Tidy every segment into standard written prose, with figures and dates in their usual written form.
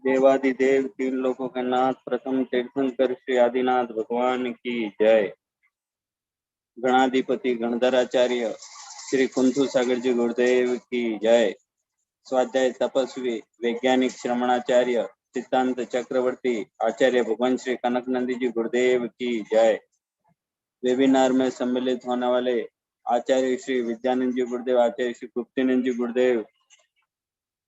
देवादिदेव तीन लोकों के नाथ प्रथम तीर्थंकर श्री आदिनाथ भगवान की जय। गणाधिपति गणधराचार्य श्री कुंथु सागर जी गुरुदेव की जय। स्वाध्याय तपस्वी वैज्ञानिक श्रमणाचार्य सिद्धांत चक्रवर्ती आचार्य भगवान श्री कनकनंदी जी गुरुदेव की जय। वेबिनार में सम्मिलित होने वाले आचार्य श्री विद्यानंद जी गुरुदेव, आचार्य श्री गुप्तिनंद जी गुरुदेव,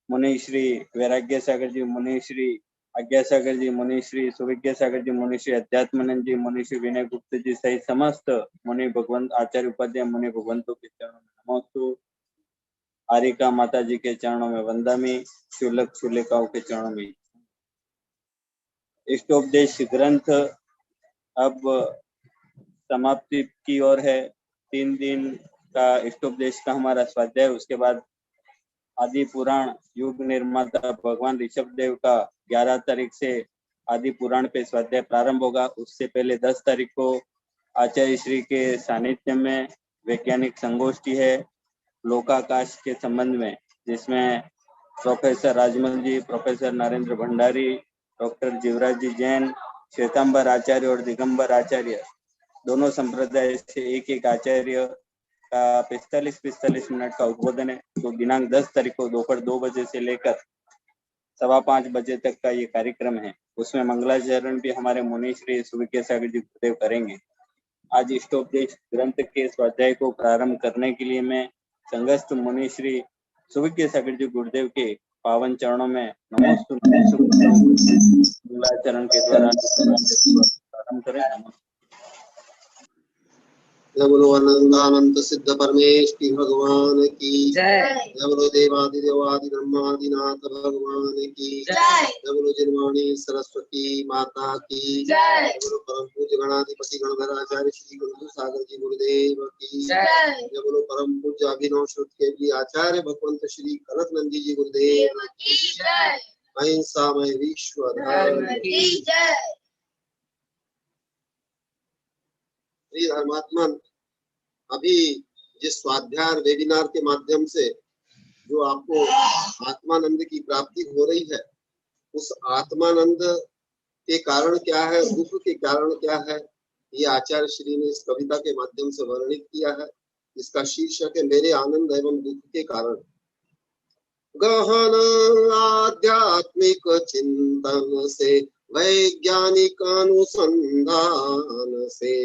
मुनि श्री वैराग्य सागर जी, मुनि श्री आज्ञा सागर जी, मुनि श्री सुविज्ञ सागर जी, मुनि श्री अध्यात्मानंद जी, मुनि श्री विनय गुप्त जी सहित समस्त मुनि भगवंत आचार्य उपाध्याय मुनि भगवंतों के चरणों में नमोस्तु। आरिका माता जी के चरणों में वंदामी, शुलक शुलिकाओं के चरणों में। इष्टोपदेश ग्रंथ अब समाप्ति की ओर है। 3 दिन का इष्टोपदेश का हमारा स्वाध्याय, उसके बाद आदि पुराण युग निर्माता भगवान ऋषभ देव का 11 तारीख से आदि पुराण पे स्वाध्याय प्रारंभ होगा। उससे पहले 10 तारीख को आचार्य श्री के सानिध्य में वैज्ञानिक संगोष्ठी है लोकाकाश के संबंध में, जिसमें प्रोफेसर राजमल जी, प्रोफेसर नरेंद्र भंडारी, डॉक्टर जीवराज जी जैन, श्वेतांबर आचार्य और दिगंबर आचार्य दोनों संप्रदाय से एक आचार्य का 45 मिनट का उद्बोधन है। तो दिनांक 10 तारीख को दोपहर 2 बजे से लेकर 5:15 बजे तक का ये कार्यक्रम है। उसमें मंगलाचरण भी हमारे मुनि श्री सुविज्ञ सागर जी गुरुदेव करेंगे। आज इष्टोपदेश ग्रंथ के स्वाध्याय को प्रारंभ करने के लिए मैं संगस्थ मुनि श्री सुविज्ञ सागर जी गुरुदेव के पावन चरणों में नमोस्तु मंगलाचरण के द्वारा प्रारंभ करें। जय बोलो अनंतानंत सिद्ध परमेश्वरी भगवान की जय। जय बोलो देवादिदेवादि ब्रह्मादिनाथ भगवान की जय। जय बोलो जिनवाणी सरस्वती माता की जय। जय बोलो परम पूज्य गणाधिपति गणधराचार्य श्री कुंथु सागर जी गुरुदेव की जय। जय बोलो परम पूज्य अभिनव श्रुत के भी आचार्य भगवंत श्री कनकनंदी जी गुरुदेव की जय। अहिंसामय विश्व धर्म की जय। श्री धर्मात्मा, अभी जिस स्वाध्याय वेबिनार के माध्यम से जो आपको आत्मानंद की प्राप्ति हो रही है, उस आत्मानंद के कारण क्या है, दुख के कारण क्या है, ये आचार्य श्री ने इस कविता के माध्यम से वर्णित किया है। इसका शीर्षक है मेरे आनंद एवं दुख के कारण। गहन आध्यात्मिक चिंतन से, वैज्ञानिक अनुसंधान से,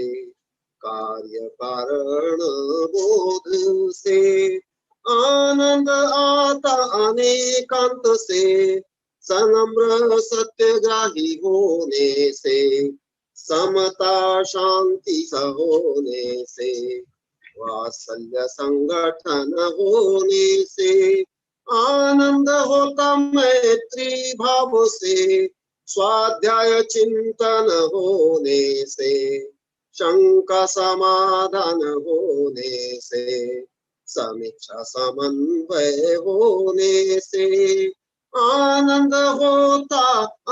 कार्य कारण बोध से, आनंद आता अनेकांत से, सनम्र सत्यग्राही होने से, समता शांति सहोने से, वात्सल्य संगठन होने से, आनंद होता मैत्री भाव से, स्वाध्याय चिंतन होने से, शंका समाधान होने से, समीक्षा समन्वय होने से, आनंद होता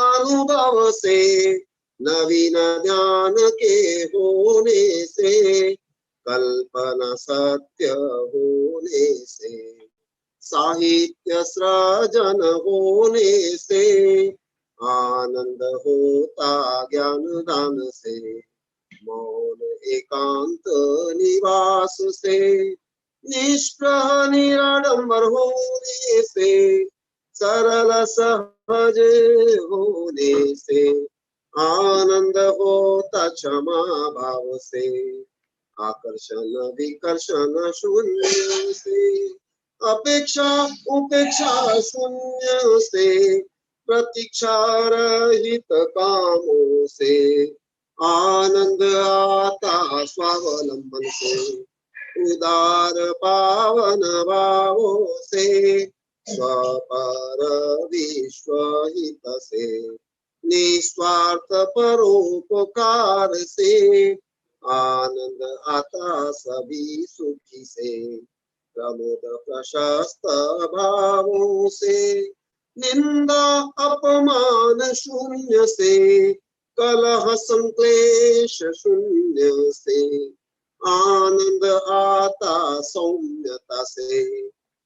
अनुभव से, नवीन ज्ञान के होने से, कल्पना सत्य होने से, साहित्य सृजन होने से, आनंद होता ज्ञान दान से, मौन एकांत निवास से, निष्प्रह निराडंबर होने से, सरल सहज होने से, आनंद होता क्षमा भाव से, आकर्षण विकर्षण शून्य से, अपेक्षा उपेक्षा शून्य से, प्रतीक्षा रहित कामों से, आनंद आता स्वावलंबन से, उदार पावन भावों से, स्वपर विश्व हित से, निस्वार्थ परोपकार से, आनंद आता सभी सुखी से, प्रमोद प्रशस्त भावों से, निंदा अपमान शून्य से, कलह संक्लेश शून्य से, आनंद आता सौम्यता से,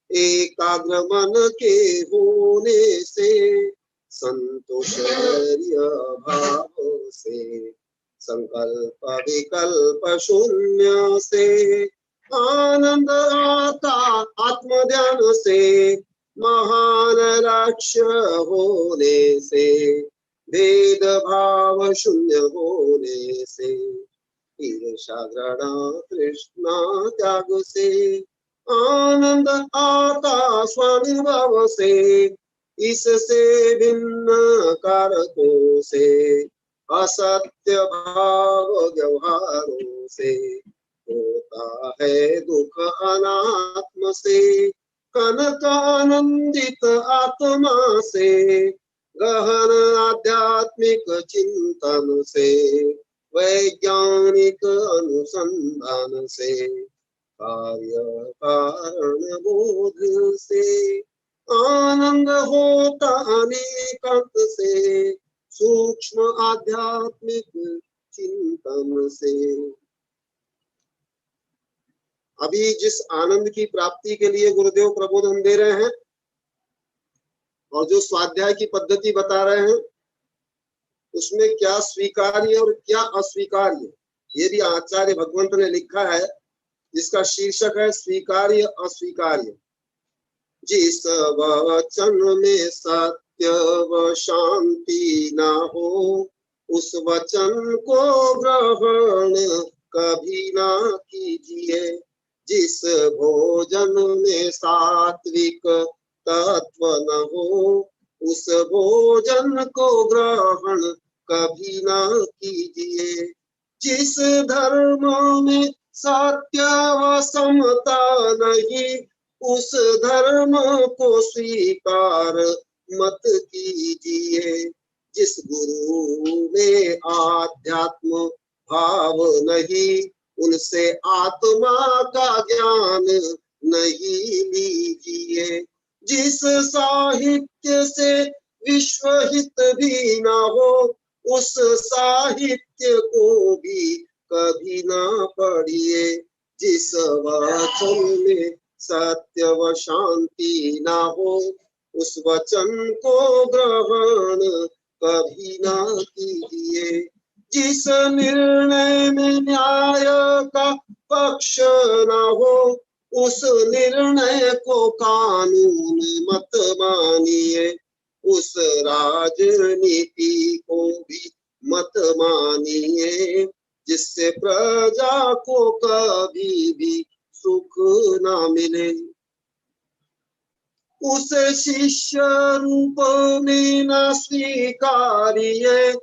एकाग्र मन के होने से, संतोष भाव से, संकल्प विकल्प शून्य से आनंद आता आत्मध्यान से, महान लक्ष्य होने से, भेद भाव शून्य होने से, ईर्षा घृणा तृष्णा त्याग से आनंद आता स्वानुभाव से, इससे भिन्न कारकों से, असत्य भाव व्यवहारों से होता है दुख अनात्म से, कनक आनंदित आत्मा से, गहन आध्यात्मिक चिंतन से, वैज्ञानिक अनुसंधान से, कार्य कारण बोध से आनंद होता अनेकांत से, सूक्ष्म आध्यात्मिक चिंतन से। अभी जिस आनंद की प्राप्ति के लिए गुरुदेव प्रबोधन दे रहे हैं और जो स्वाध्याय की पद्धति बता रहे हैं, उसमें क्या स्वीकार्य और क्या अस्वीकार्य, ये भी आचार्य भगवंत ने लिखा है, जिसका शीर्षक है स्वीकार्य अस्वीकार्य। जिस वचन में सत्य व शांति ना हो, उस वचन को ग्रहण कभी ना कीजिए। जिस भोजन में सात्विक तत्व न हो, उस भोजन को ग्रहण कभी ना कीजिए। जिस धर्म में सत्य व समता नहीं, उस धर्म को स्वीकार मत कीजिए। जिस गुरु में आध्यात्म भाव नहीं, उनसे आत्मा का ज्ञान नहीं लीजिए। जिस साहित्य से विश्व हित भी ना हो, उस साहित्य को भी कभी ना पढ़िए। जिस वचन में सत्य व शांति ना हो, उस वचन को ग्रहण कभी ना कीजिए। जिस निर्णय में न्याय का पक्ष ना हो, उस निर्णय को कानून मत मानिए। उस राजनीति को भी मत मानिए, जिससे प्रजा को कभी भी सुख ना मिले। उस शिष्य रूप में न स्वीकारिए,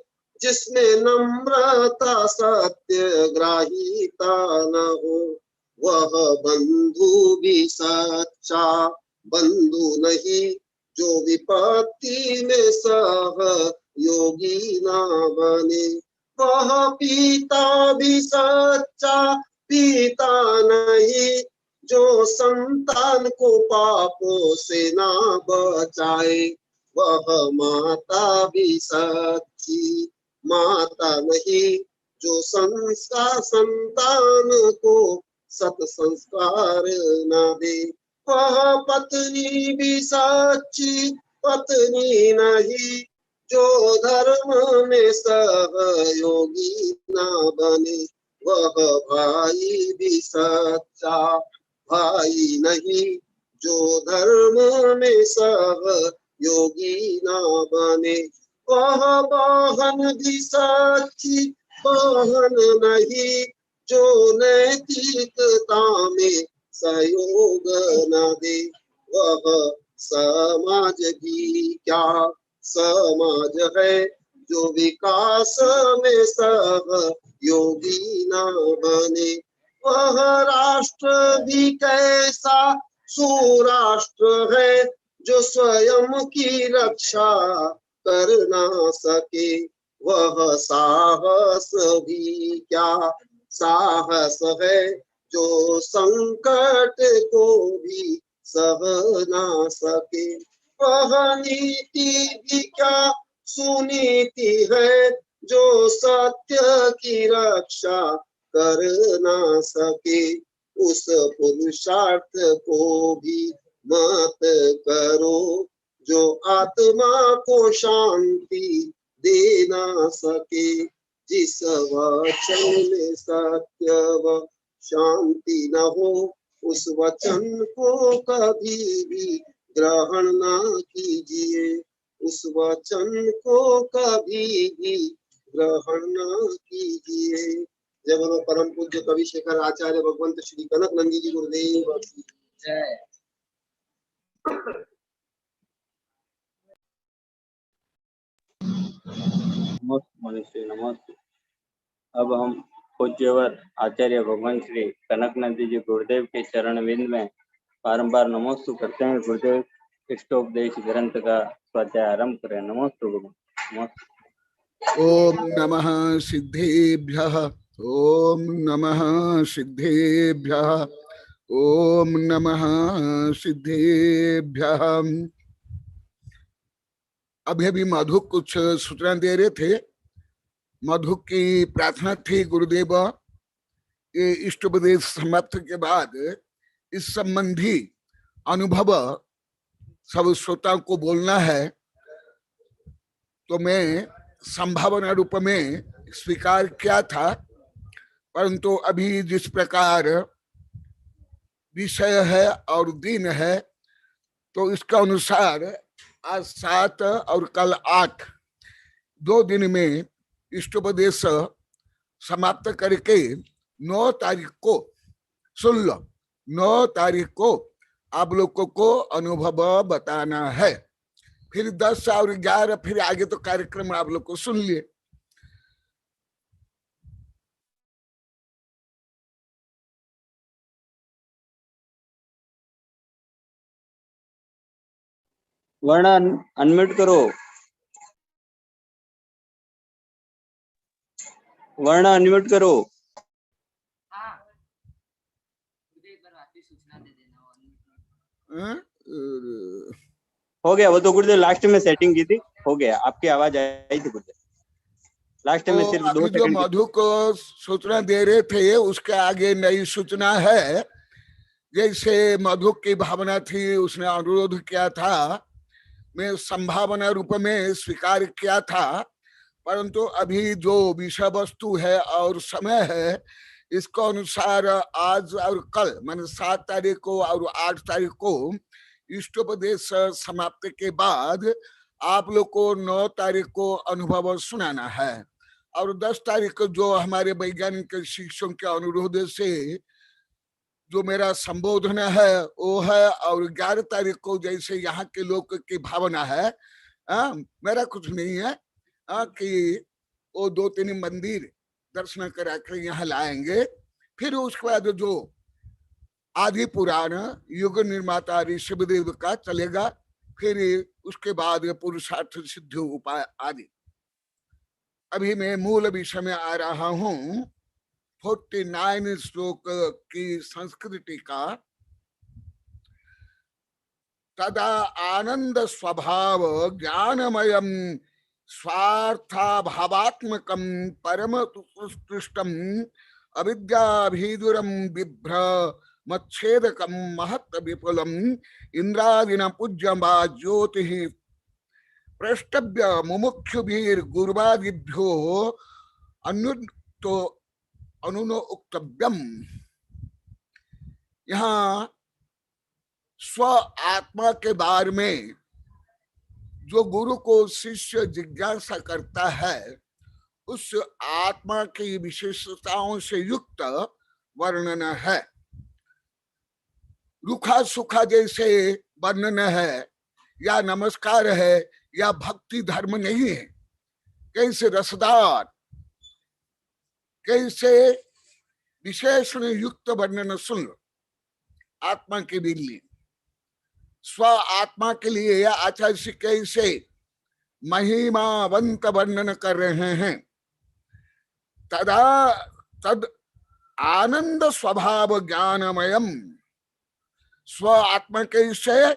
जिसमें नम्रता सत्यग्राहिता न हो। वह बंधु भी सच्चा बंधु नहीं, जो विपत्ति में सहयोगी ना बने। वह पिता भी सच्चा पिता नहीं, जो संतान को पापों से ना बचाए। वह माता भी सच्ची माता नहीं, जो संतान को सत संस्कार न दे। वह पत्नी भी सच्ची पत्नी नहीं, जो धर्म में सहयोगी न बने। वह भाई भी सच्चा भाई नहीं, जो धर्म में सहयोगी न बने। वह बहन भी सच्ची बहन नहीं, जो नैतिकता में सहयोग न दे। वह समाज भी क्या समाज है, जो विकास में सहयोगी न बने। वह राष्ट्र भी कैसा सुराष्ट्र है, जो स्वयं की रक्षा कर ना सके। वह साहस भी क्या साहस है, जो संकट को भी सह ना सके। वह नीति भी क्या सुनीति है, जो सत्य की रक्षा कर ना सके। उस पुरुषार्थ को भी मत करो, जो आत्मा को शांति दे ना सके, जिस वचन में सत्य व शांति न हो, उस वचन को कभी भी ग्रहण ना कीजिए, उस वचन को कभी भी ग्रहण न कीजिए। जय बोलो परम पूज्य कवि शेखर आचार्य भगवंत श्री कनक नंदी जी गुरुदेव की जय। नमस्ते नमस्ते। अब हम पूज्यवर आचार्य भगवान श्री कनक नंदी जी गुरुदेव के चरण विंद में बारंबार नमोस्तु करते हैं। गुरुदेव इष्टोपदेश ग्रंथ का स्वाध्याय आरंभ करें। नमोस्तु गुरु। ओम नमः सिद्धेभ्यः, ओम नमः सिद्धेभ्यः, ओम नमः सिद्धेभ्यः। अभी मधु कुछ सूचना दे रहे थे। मधु की प्रार्थना थी गुरुदेव ये इष्टोपदेश समाप्त के बाद इस संबंधी अनुभव सब श्रोताओं को बोलना है। तो मैं संभावना रूप में स्वीकार किया था, परंतु अभी जिस प्रकार विषय है और दिन है, तो इसका अनुसार आज 7 और कल 8 2 दिन में इष्टोपदेश समाप्त करके 9 तारीख को सुन लो। 9 तारीख को आप लोगों को अनुभव बताना है। फिर 10 और 11 फिर आगे तो कार्यक्रम आप लोग को सुन लिए। वर्ण अनम्यूट करो, वर्ण अनम्यूट करो। हो गया वो तो गुरुदेव लास्ट में सेटिंग की थी, हो गया। आपकी आवाज आई थी गुरुदेव लास्ट में। सिर्फ 2 जो मधु को सूचना दे रहे थे उसके आगे नई सूचना है। जैसे मधु की भावना थी, उसने अनुरोध किया था, मैं संभावना रूप में स्वीकार किया था, परंतु अभी जो विषय वस्तु है और समय है इसको अनुसार आज और कल माने 7 तारीख को और 8 तारीख को इष्टोपदेश समाप्ति के बाद आप लोग को 9 तारीख को अनुभव सुनाना है। और 10 तारीख को जो हमारे वैज्ञानिक शिक्षकों के अनुरोध से जो मेरा संबोधन है वो है। और 11 तारीख को जैसे यहाँ के लोग की भावना है, मेरा कुछ नहीं है, कि वो 2-3 मंदिर दर्शन करा कर यहाँ लाएंगे। फिर उसके बाद जो आदि पुराण युग निर्माता ऋषभदेव का चलेगा, फिर उसके बाद पुरुषार्थ सिद्धि उपाय आदि। अभी मैं मूल विषय में आ रहा हूँ। 49 श्लोक की संस्कृति का तदा आनंद स्वभाव ज्ञानमयम स्वार्थाभावात्मकम परम उत्कृष्टम अविद्याभीदुरम बिभ्र मच्छेदकम महत् विपुलम इंद्रादिना पूज्यमा ज्योति प्रष्टभ्य मुमुक्षुभिर गुरुवादिभ्यो अनुतो अनुनो उक्तव्यम। यहाँ स्व आत्मा के बारे में जो गुरु को शिष्य जिज्ञासा करता है, उस आत्मा की विशेषताओं से युक्त वर्णन है। रुखा सुखा जैसे वर्णन है या नमस्कार है या भक्ति धर्म नहीं है। कैसे रसदार, कैसे विशेषण युक्त वर्णन सुन लो। आत्मा के लिए स्व आत्मा के लिए आचार्य श्री कैसे महिमावंत वर्णन कर रहे हैं। तदा तद आनंद स्वभाव ज्ञानमयम, स्व आत्मा कैसे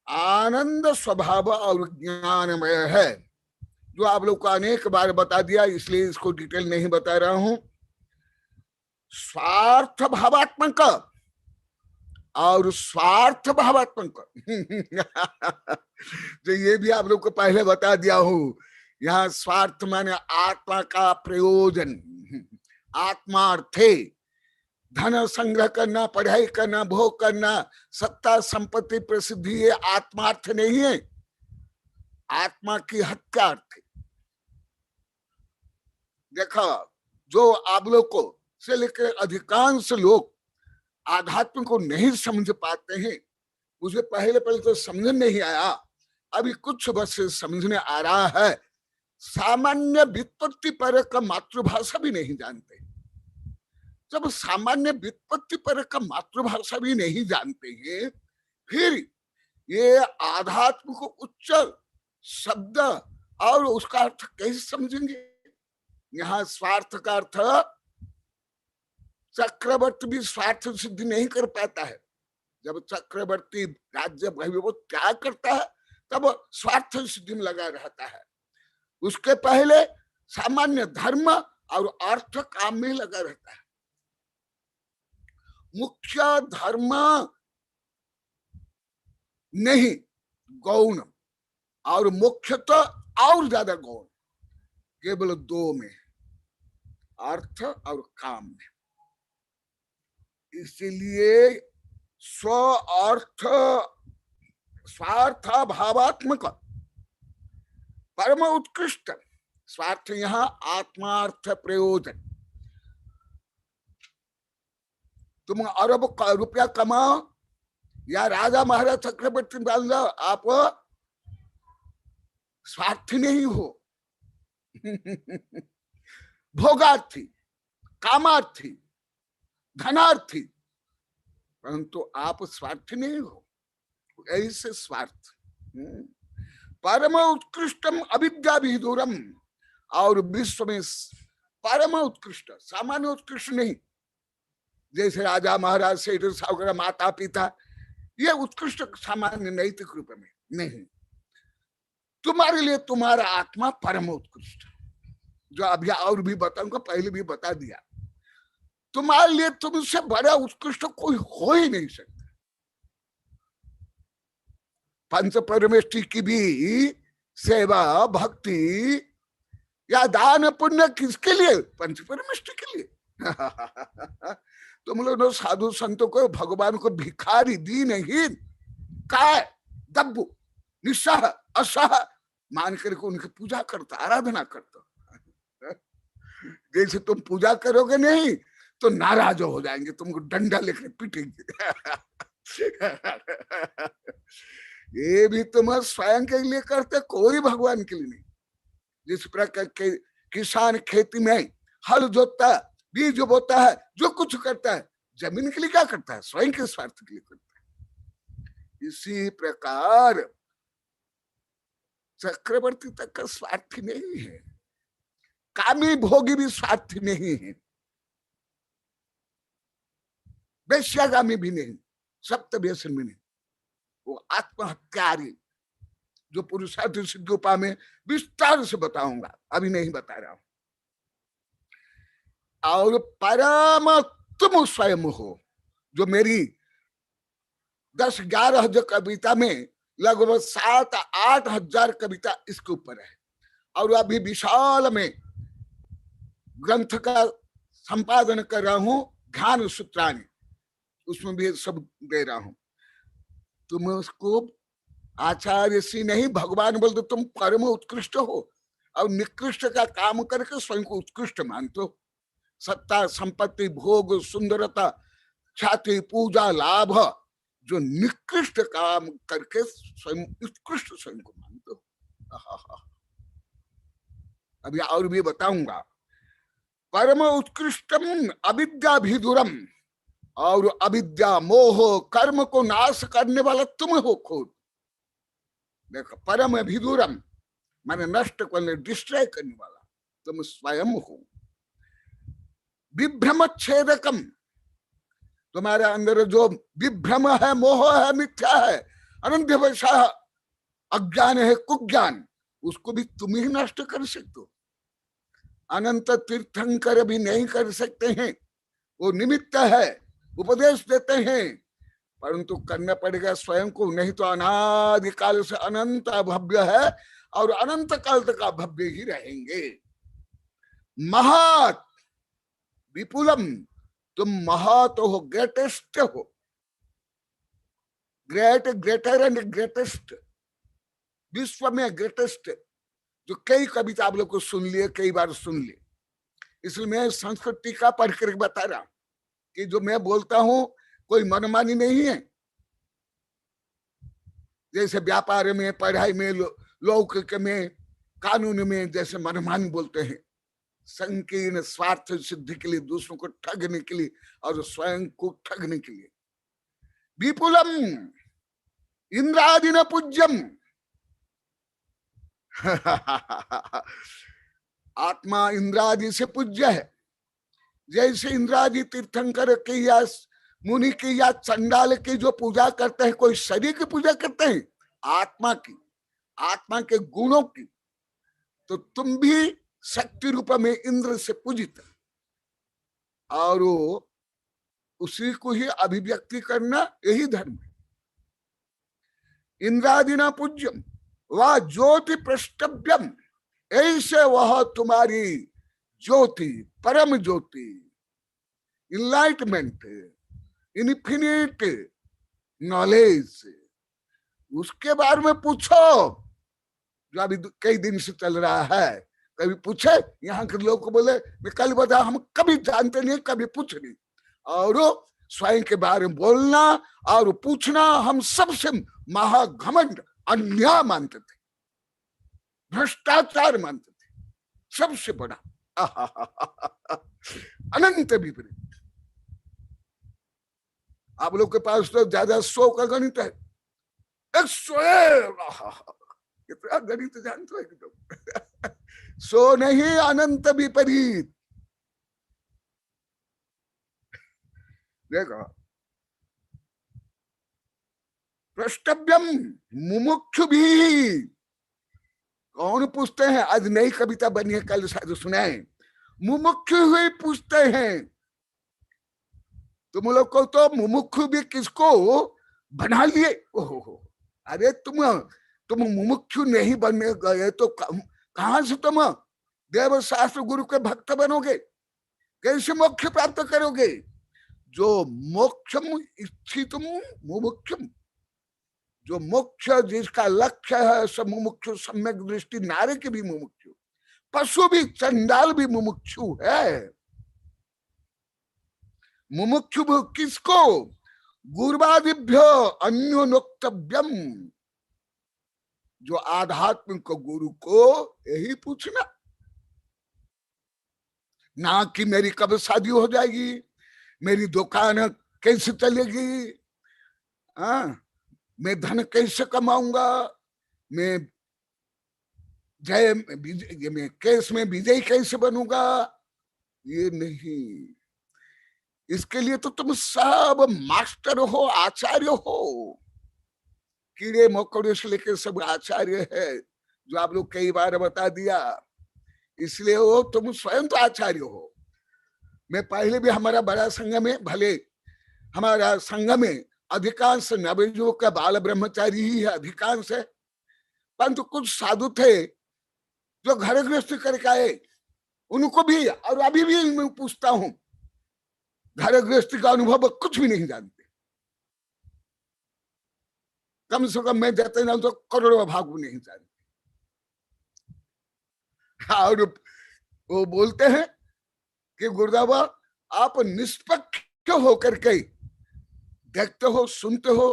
आनंद स्वभाव और ज्ञानमय है, जो आप लोग को अनेक बार बता दिया, इसलिए इसको डिटेल नहीं बता रहा हूं। स्वार्थ भावात्मक और स्वार्थ भावात्मक। तो ये भी आप लोग को पहले बता दिया हूं, यहाँ स्वार्थ माने आत्मा का प्रयोजन, आत्मार्थे, धन संग्रह करना, पढ़ाई करना, भोग करना, सत्ता संपत्ति प्रसिद्धि, ये आत्मार्थ नहीं है, आत्मा की हत्यार्थ। देखा, जो आप लोग को से लेकर अधिकांश लोग आध्यात्म को नहीं समझ पाते हैं, मुझे पहले तो समझ नहीं आया, अभी कुछ वर्ष से समझने आ रहा है। सामान्य व्युत्पत्ति पर का मातृभाषा भी नहीं जानते। जब सामान्य व्युत्पत्ति पर का मातृभाषा भी नहीं जानते हैं, फिर ये आध्यात्म को उच्च शब्द और उसका अर्थ कैसे समझेंगे? यहाँ स्वार्थ का अर्थ, चक्रवर्ती भी स्वार्थ सिद्धि नहीं कर पाता है। जब चक्रवर्ती राज्य वैभव त्याग करता है तब स्वार्थ सिद्धि में लगा रहता है। उसके पहले सामान्य धर्म और अर्थ काम में लगा रहता है। मुख्य धर्म नहीं, गौण, और मुख्य तो और ज्यादा गौण, केवल दो में, अर्थ और काम में। इसीलिए स्व अर्थ स्वार्थ भावात्मक परम उत्कृष्ट, स्वार्थ यहाँ आत्मार्थ प्रयोजन। तुम अरब रुपया कमाओ या राजा महाराज चक्रवर्ती बन जाओ, आप स्वार्थी नहीं हो। भोगार्थी, कामार्थी, धनार्थी, परंतु आप स्वार्थी नहीं हो। ऐसे स्वार्थ परम उत्कृष्टम अविद्या विदुरम, और विश्व में परम उत्कृष्ट, सामान्य उत्कृष्ट नहीं, जैसे राजा महाराज, सेठ साहूकार, माता पिता, ये उत्कृष्ट सामान्य नैतिक रूप में नहीं। तुम्हारे लिए तुम्हारा आत्मा परम उत्कृष्ट, जो अभी और भी बताऊंगा, पहले भी बता दिया। तुम्हारे लिए तुमसे बड़ा उत्कृष्ट कोई हो ही नहीं सकता। पंच परमेष्टि की भी सेवा, भक्ति या दान पुण्य किसके लिए? पंच परमेष्टि के लिए। तुम लोग साधु संतों को, भगवान को भिखारी दीन हीन, काय, दब्बू, निस्सह, असह मान करके उनकी पूजा करता, आराधना करता। जैसे तुम पूजा करोगे नहीं तो नाराज हो जाएंगे, तुमको डंडा लेकर पीटेंगे। ये भी तुम स्वयं के लिए करते, कोई भगवान के लिए नहीं। जिस प्रकार के किसान खेती में हल जोतता है, बीज बोता है, जो कुछ करता है, जमीन के लिए क्या करता है? स्वयं के स्वार्थ के लिए करता है। इसी प्रकार चक्रवर्ती तक का स्वार्थी नहीं है, कामी भोगी भी स्वार्थी नहीं है, वैश्यागामी भी नहीं, सप्त व्यसन में नहीं। वो आत्महत्यारी, जो पुरुषार्थ सिद्धि उपाय में विस्तार से बताऊंगा, अभी नहीं बता रहा हूं। और परम तुम स्वयं हो, जो मेरी 10-11 हजार कविता में लगभग 7-8 हजार कविता इसके ऊपर है। और अभी विशाल में ग्रंथ का संपादन कर रहा हूं, ध्यान सूत्राणी, उसमें भी सब दे रहा हूं। तुम उसको आचार्य सी नहीं, भगवान बोलते तुम परम उत्कृष्ट हो, और निकृष्ट का काम करके स्वयं को उत्कृष्ट मानते हो। सत्ता, संपत्ति, भोग, सुंदरता, ख्याति, पूजा, लाभ, जो निकृष्ट काम करके स्वयं उत्कृष्ट स्वयं को मानते हो। अभी और भी बताऊंगा। परम उत्कृष्टम अविद्या भिदुरम, और अविद्या मोह कर्म को नाश करने वाला तुम हो खुद। देखो, परम विदुरम माने नष्ट करने, डिस्ट्रॉय करने वाला तुम स्वयं हो। विभ्रम छेदकम, तुम्हारे अंदर जो विभ्रम है, मोह है, मिथ्या है, अनंत वैसा अज्ञान है, कुज्ञान, उसको भी तुम ही नष्ट कर सकते हो। अनंत तीर्थंकर भी नहीं कर सकते हैं, वो निमित्त है, उपदेश देते हैं, परंतु करना पड़ेगा स्वयं को, नहीं तो अनादिकाल से अनंत भव्य है और अनंत काल तक भव्य ही रहेंगे। महत विपुलम, तुम महत हो, ग्रेटेस्ट हो, ग्रेट, ग्रेटर एंड ग्रेटेस्ट, विश्व में ग्रेटेस्ट, जो कई कविता आप लोग को सुन लिए, कई बार सुन लिए। इसलिए मैं संस्कृति का पढ़ कर बता रहा कि जो मैं बोलता हूं कोई मनमानी नहीं है। जैसे व्यापार में, पढ़ाई में, लौकिक में, कानून में जैसे मनमानी बोलते हैं, संकीर्ण स्वार्थ सिद्धि के लिए, दूसरों को ठगने के लिए और स्वयं को ठगने के लिए। विपुलम इंद्रादि न पूज्यम आत्मा इंद्रादि से पूज्य है। जैसे इंद्रादि तीर्थंकर की या मुनि की या चंडाल की जो पूजा करते हैं, कोई शरीर की पूजा करते हैं, आत्मा की, आत्मा के गुणों की, तो तुम भी शक्ति रूप में इंद्र से पूजित, और उसी को ही अभिव्यक्ति करना यही धर्म है। इंद्रादिना पूज्यम वह ज्योति प्रष्टव्यम, ऐसे वह तुम्हारी ज्योति, परम ज्योति, इनलाइटमेंट, इन्फिनिट नॉलेज, उसके बारे में पूछो, जो अभी कई दिन से चल रहा है। कभी पूछे, यहाँ के लोग को बोले मैं कल बता, हम कभी जानते नहीं, कभी पूछ नहीं, और स्वयं के बारे में बोलना और पूछना हम सबसे महाघमंड, अन्याय मानते थे, भ्रष्टाचार मानते थे, सबसे बड़ा अनंत विपरीत। आप लोग के पास तो ज्यादा 100 का गणित है, 100 कितना गणित जानते हो एकदम 100 नहीं, अनंत विपरीत। देखो, प्रष्टव्यम मुमुक्षु भी, कौन पूछते हैं? आज नई कविता बनी है, कल शायद सुनाए। मुमुक्षु हुए पूछते हैं। तुम लोग को तो मुमुक्षु भी किसको बना लिए? ओहो, अरे तुम मुमुक्षु नहीं बनने गए तो कहां से तुम देव शास्त्र गुरु के भक्त बनोगे? कैसे मोक्ष प्राप्त करोगे? जो मोक्षम इच्छितुम मुमुक्षुम, जो मोक्ष जिसका लक्ष्य है, सब मुमुक्षु, सम्यक दृष्टि नारे के भी मुमुक्षु, पशु भी, चंडाल भी मुमुक्षु है। मुमुक्षु किसको? गुरुवादिभ्यो अन्योनोक्तव्यम, जो आध्यात्मिक गुरु को यही पूछना, ना कि मेरी कब शादी हो जाएगी, मेरी दुकान कैसे चलेगी, मैं धन कैसे कमाऊंगा, मैं मैं केस में विजयी कैसे बनूंगा, ये नहीं। इसके लिए तो तुम सब मास्टर हो, आचार्य हो, कीड़े मकोड़े से लेकर सब आचार्य है, जो आप लोग कई बार बता दिया। इसलिए वो तुम स्वयं तो आचार्य हो। मैं पहले भी हमारा बड़ा संघ में, भले हमारा संघ में अधिकांश नवयुवक का बाल ब्रह्मचारी ही है, अधिकांश है, परंतु कुछ साधु थे जो घर गृहस्थी करके आए, उनको भी, और अभी भी मैं पूछता हूं, घर गृहस्थी का अनुभव कुछ भी नहीं जानते। कम से कम मैं जाते ना तो करोड़ों भाग नहीं जानते। और वो बोलते हैं कि गुरुदेव आप निष्पक्ष होकर के देखते हो, सुनते हो,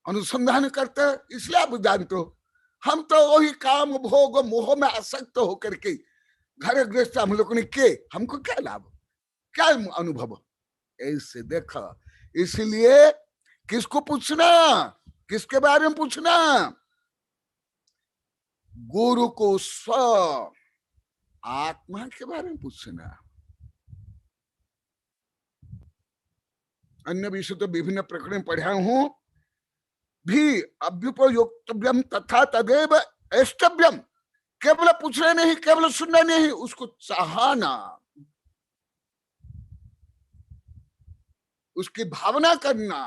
अनुसंधान करते हो, इसलिए आप जानते हो। हम तो वही काम भोग मोह में आसक्त होकर के घर गृहस्थ हम लोगों ने किए, हमको क्या लाभ, क्या अनुभव? ऐसे देखा। इसलिए किसको पूछना, किसके बारे में पूछना? गुरु को स्व आत्मा के बारे में पूछना। अन्य विषय तो विभिन्न प्रकरण पढ़ा हूं भी, अभ्युपयोक्तव्यम तथा तदेव ऐष्टव्यम, केवल पूछना नहीं, केवल सुनना नहीं, उसको चाहना, उसकी भावना करना,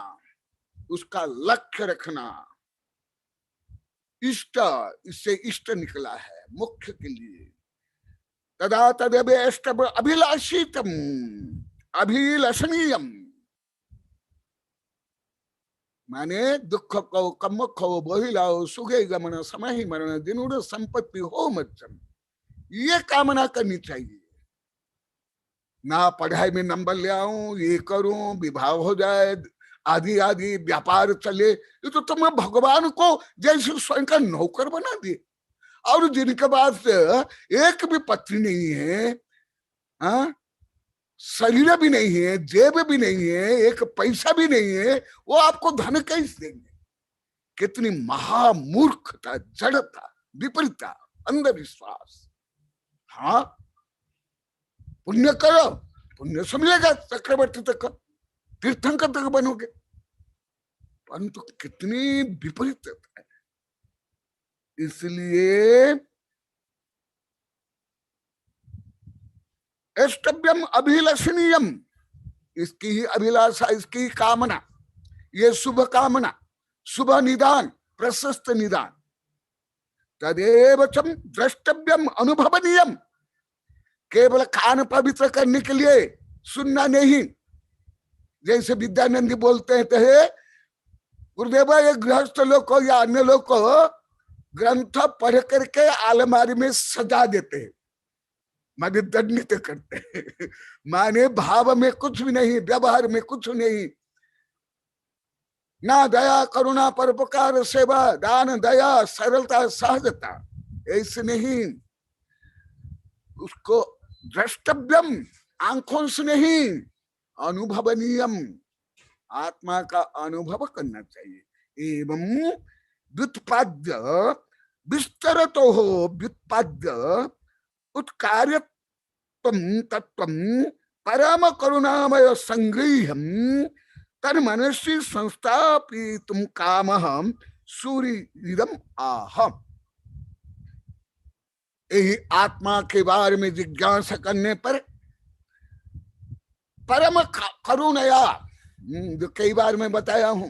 उसका लक्ष्य रखना। इष्ट, इससे इष्ट निकला है मुख्य के लिए। तदा तदवेष्ट अभिलाषितम अभिलषणीयम, माने दुख को कमुख हो बोहिलाओ सुगे गमन समय ही मरण दिनुर संपत्ति हो मच्चम, ये कामना करनी चाहिए। ना पढ़ाई में नंबर ले आऊं, ये करूं, विवाह हो जाए, आदि आदि व्यापार चले, ये तो तुम्हें भगवान को जैसे स्वयं का नौकर बना दिए। और जिनके पास एक भी पत्नी नहीं है, शरीर भी नहीं है, जेब भी नहीं है, एक पैसा भी नहीं है, वो आपको धन कैसे देंगे? कितनी महामूर्खता, जड़ता, विपरीतता, अंधविश्वास। हाँ, पुण्य करो, पुण्य समझेगा, चक्रवर्ती तक, तीर्थंकर तक बनोगे, परंतु कितनी विपरीतता है। इसलिए एष्टव्यम अभिलषणीयम, इसकी ही अभिलाषा, इसकी ही कामना, ये शुभ कामना, शुभ निदान, प्रशस्त निदान। तदेव चम द्रष्टव्यम अनुभवनीयम, केवल कान पवित्र करने के लिए सुनना नहीं। जैसे विद्यानंदी बोलते हैं, गुरुदेव ये गृहस्थ लोग को या अन्य लोग को ग्रंथ पढ़ करके आलमारी में सजा देते हैं, माने दंडित करते हैं। माने भाव में कुछ भी नहीं, व्यवहार में कुछ नहीं, ना दया करुणा परोपकार सेवा दान दया सरलता सहजता, ऐसे नहीं। उसको द्रष्टव्यम, आंखों से नहीं, अनुभवनीयम, आत्मा का अनुभव करना चाहिए। एवं व्युत्पाद्य विस्तरतो हो व्युत्पाद्य उत्कार्य तत्व परम करुणामय संगृह्यम तन मनसी संस्थापितुम कामहम सूर्यदम आह। यही आत्मा के बारे में जिज्ञासा करने पर परम करुणया, जो कई बार मैं बताया हूं,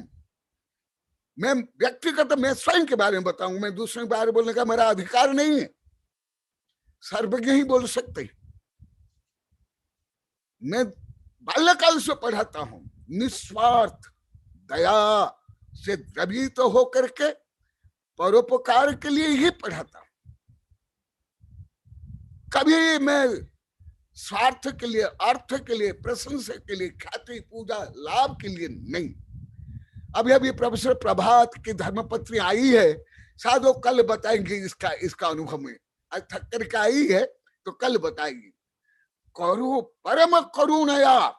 मैं व्यक्तिगत मैं स्वयं के बारे में बताऊंगा, मैं दूसरे के बारे में बोलने का मेरा अधिकार नहीं है, सर्वज्ञ ही बोल सकते। मैं बाल्यकाल से पढ़ाता हूं, निस्वार्थ दया से द्रवित तो होकर के परोपकार के लिए ही पढ़ाता हूं। कभी मैं स्वार्थ के लिए, अर्थ के लिए, प्रशंसा के लिए, ख्याति पूजा लाभ के लिए नहीं। अभी अभी प्रोफेसर प्रभात की धर्मपत्नी आई है, शायद वो कल बताएंगे इसका अनुभव में, आज थक करके आई है तो कल बताएगी। करो परम करुणया,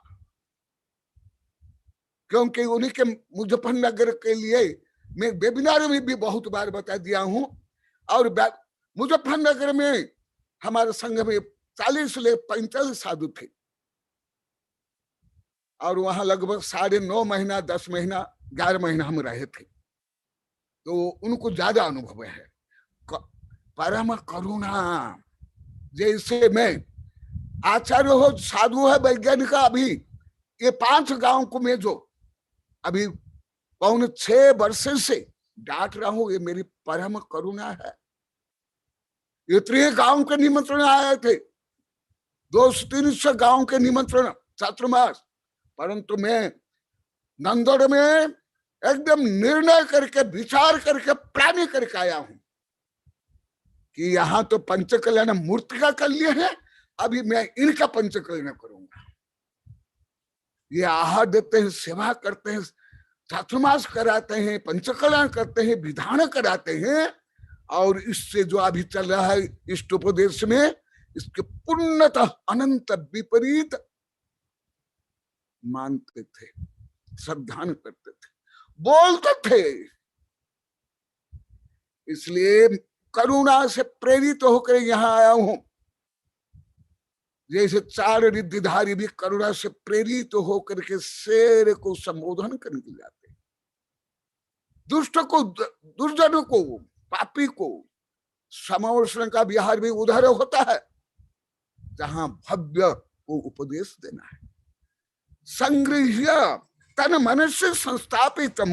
क्योंकि उन्हीं के मुजफ्फरनगर के लिए मैं वेबिनार में भी बहुत बार बता दिया हूं। और मुजफ्फरनगर में हमारे संघ में 40 से 45 साधु थे, और वहां लगभग 9.5 महीना, 10 महीना, 11 महीना हम रहे थे, तो उनको ज्यादा अनुभव है। परम करुणा, जैसे मैं आचार्य हो, साधु है, वैज्ञानिक, अभी ये 5 गांव को मैं जो अभी 6 वर्ष से डांट रहा हूं, ये मेरी परम करुणा है। इतने गांव के निमंत्रण आए थे, 200-300 गांव के निमंत्रण चातुर्मास, परंतु मैं नंदोड़ में एकदम निर्णय करके, विचार करके, प्लानिंग करके आया हूं कि यहाँ तो पंचकल्याण मूर्ति का कल्याण है, अभी मैं इनका पंचकल्याण करूंगा। ये आहार देते हैं, सेवा करते हैं, चातुर्मास कराते हैं, पंचकल्याण करते हैं, विधान कराते हैं, और इससे जो अभी चल रहा है इष्टोपदेश में, इसके पूर्णतः अनंत विपरीत मानते थे, श्रद्धान करते थे, बोलते थे। इसलिए करुणा से प्रेरित होकर यहां आया हूं। जैसे 4 रिद्धिधारी भी करुणा से प्रेरित होकर के शेर को संबोधन करने के जाते हैं, दुष्ट को, दुर्जनों को, पापी को समावर्षण का विहार भी उधर होता है जहां भव्य को उपदेश देना है। संगृह्य तन मनस्य संस्थापितम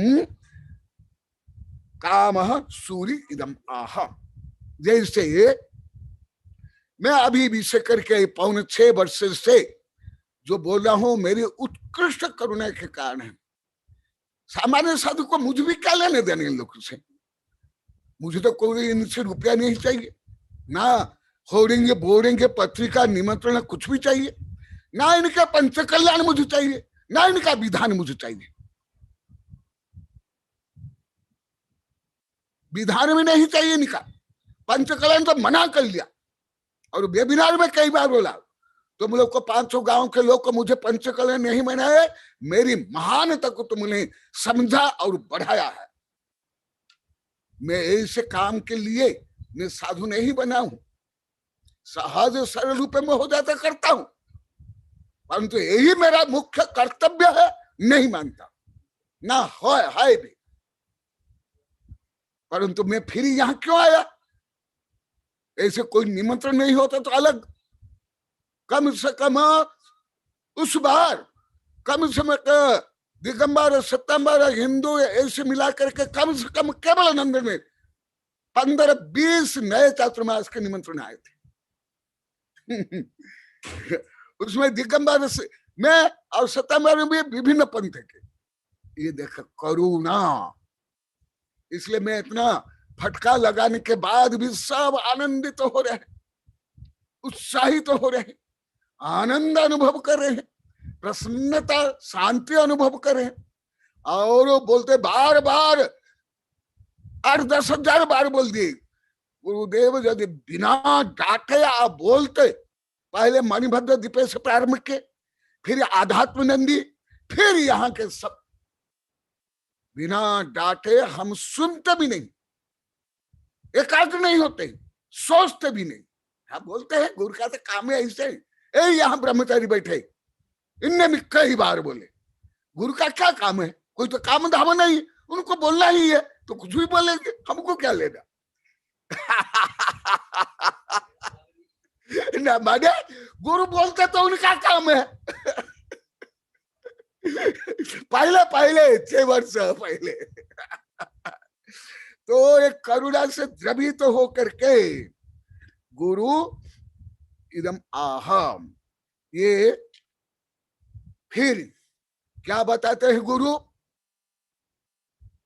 काम सूर्य इदम आह। जैसे मैं अभी भी से करके 5.25 वर्ष से जो बोल रहा हूं मेरी उत्कृष्ट करुणा के कारण है। सामान्य साधु को मुझे भी क्या लेने देने इन लोगों से। मुझे तो कोई इनसे रुपया नहीं चाहिए, ना होर्डिंग बोर्डिंग पत्रिका निमंत्रण कुछ भी चाहिए, ना इनका पंच कल्याण मुझे चाहिए, ना इनका विधान मुझे चाहिए। विधान में नहीं चाहिए इनका, पंच कल्याण तो मना कर लिया। और वेबिनार में कई बार बोला तुम लोग को 500 गांव के लोग को मुझे पंच कल्याण नहीं मनाए, मेरी महानता को तुमने समझा और बढ़ाया है। मैं ऐसे काम के लिए मैं साधु नहीं बना हूं, सहज सरल रूप में हो जाता करता हूं, परंतु यही मेरा मुख्य कर्तव्य है नहीं मानता, ना है भी। परंतु मैं फिर यहां क्यों आया? ऐसे कोई निमंत्रण नहीं होता तो अलग, कम से कम उस बार कम से कम दिगंबर सत्तंबर हिंदू ऐसे मिला करके कम से कम केवल आनंद में 15-20 नए चातुर्मास के निमंत्रण आए थे। उसमें दिगंबर से मैं और सत्तंबर में भी विभिन्न पंथ के। ये देखो करुणा, इसलिए मैं इतना फटका लगाने के बाद भी सब आनंदित तो हो रहे, उत्साहित तो हो रहे, आनंद अनुभव कर रहे हैं, प्रसन्नता शांति अनुभव कर रहे हैं। और बोलते बार बार 8-10 हजार बार बोल दिए गुरुदेव, यदि बिना डांटे आप बोलते, पहले मणिभद्र दीपे से प्रारंभ के, फिर आध्यात्म नंदी, फिर यहाँ के सब, बिना डांटे हम सुनते भी नहीं, एकाग्र नहीं होते, सोचते भी नहीं। हम बोलते हैं गुरु का तो काम है ऐसे। यहाँ ब्रह्मचारी बैठे, इनने भी कई बार बोले गुरु का क्या काम है, कोई तो काम धाम नहीं, उनको बोलना ही है, तो कुछ भी बोलेंगे, हमको क्या लेना। ना माने गुरु बोलते तो उनका काम है। पहले 6 वर्ष पहले तो एक करुणा से द्रवित तो हो करके गुरु इदम आहम, ये फिर क्या बताते हैं गुरु,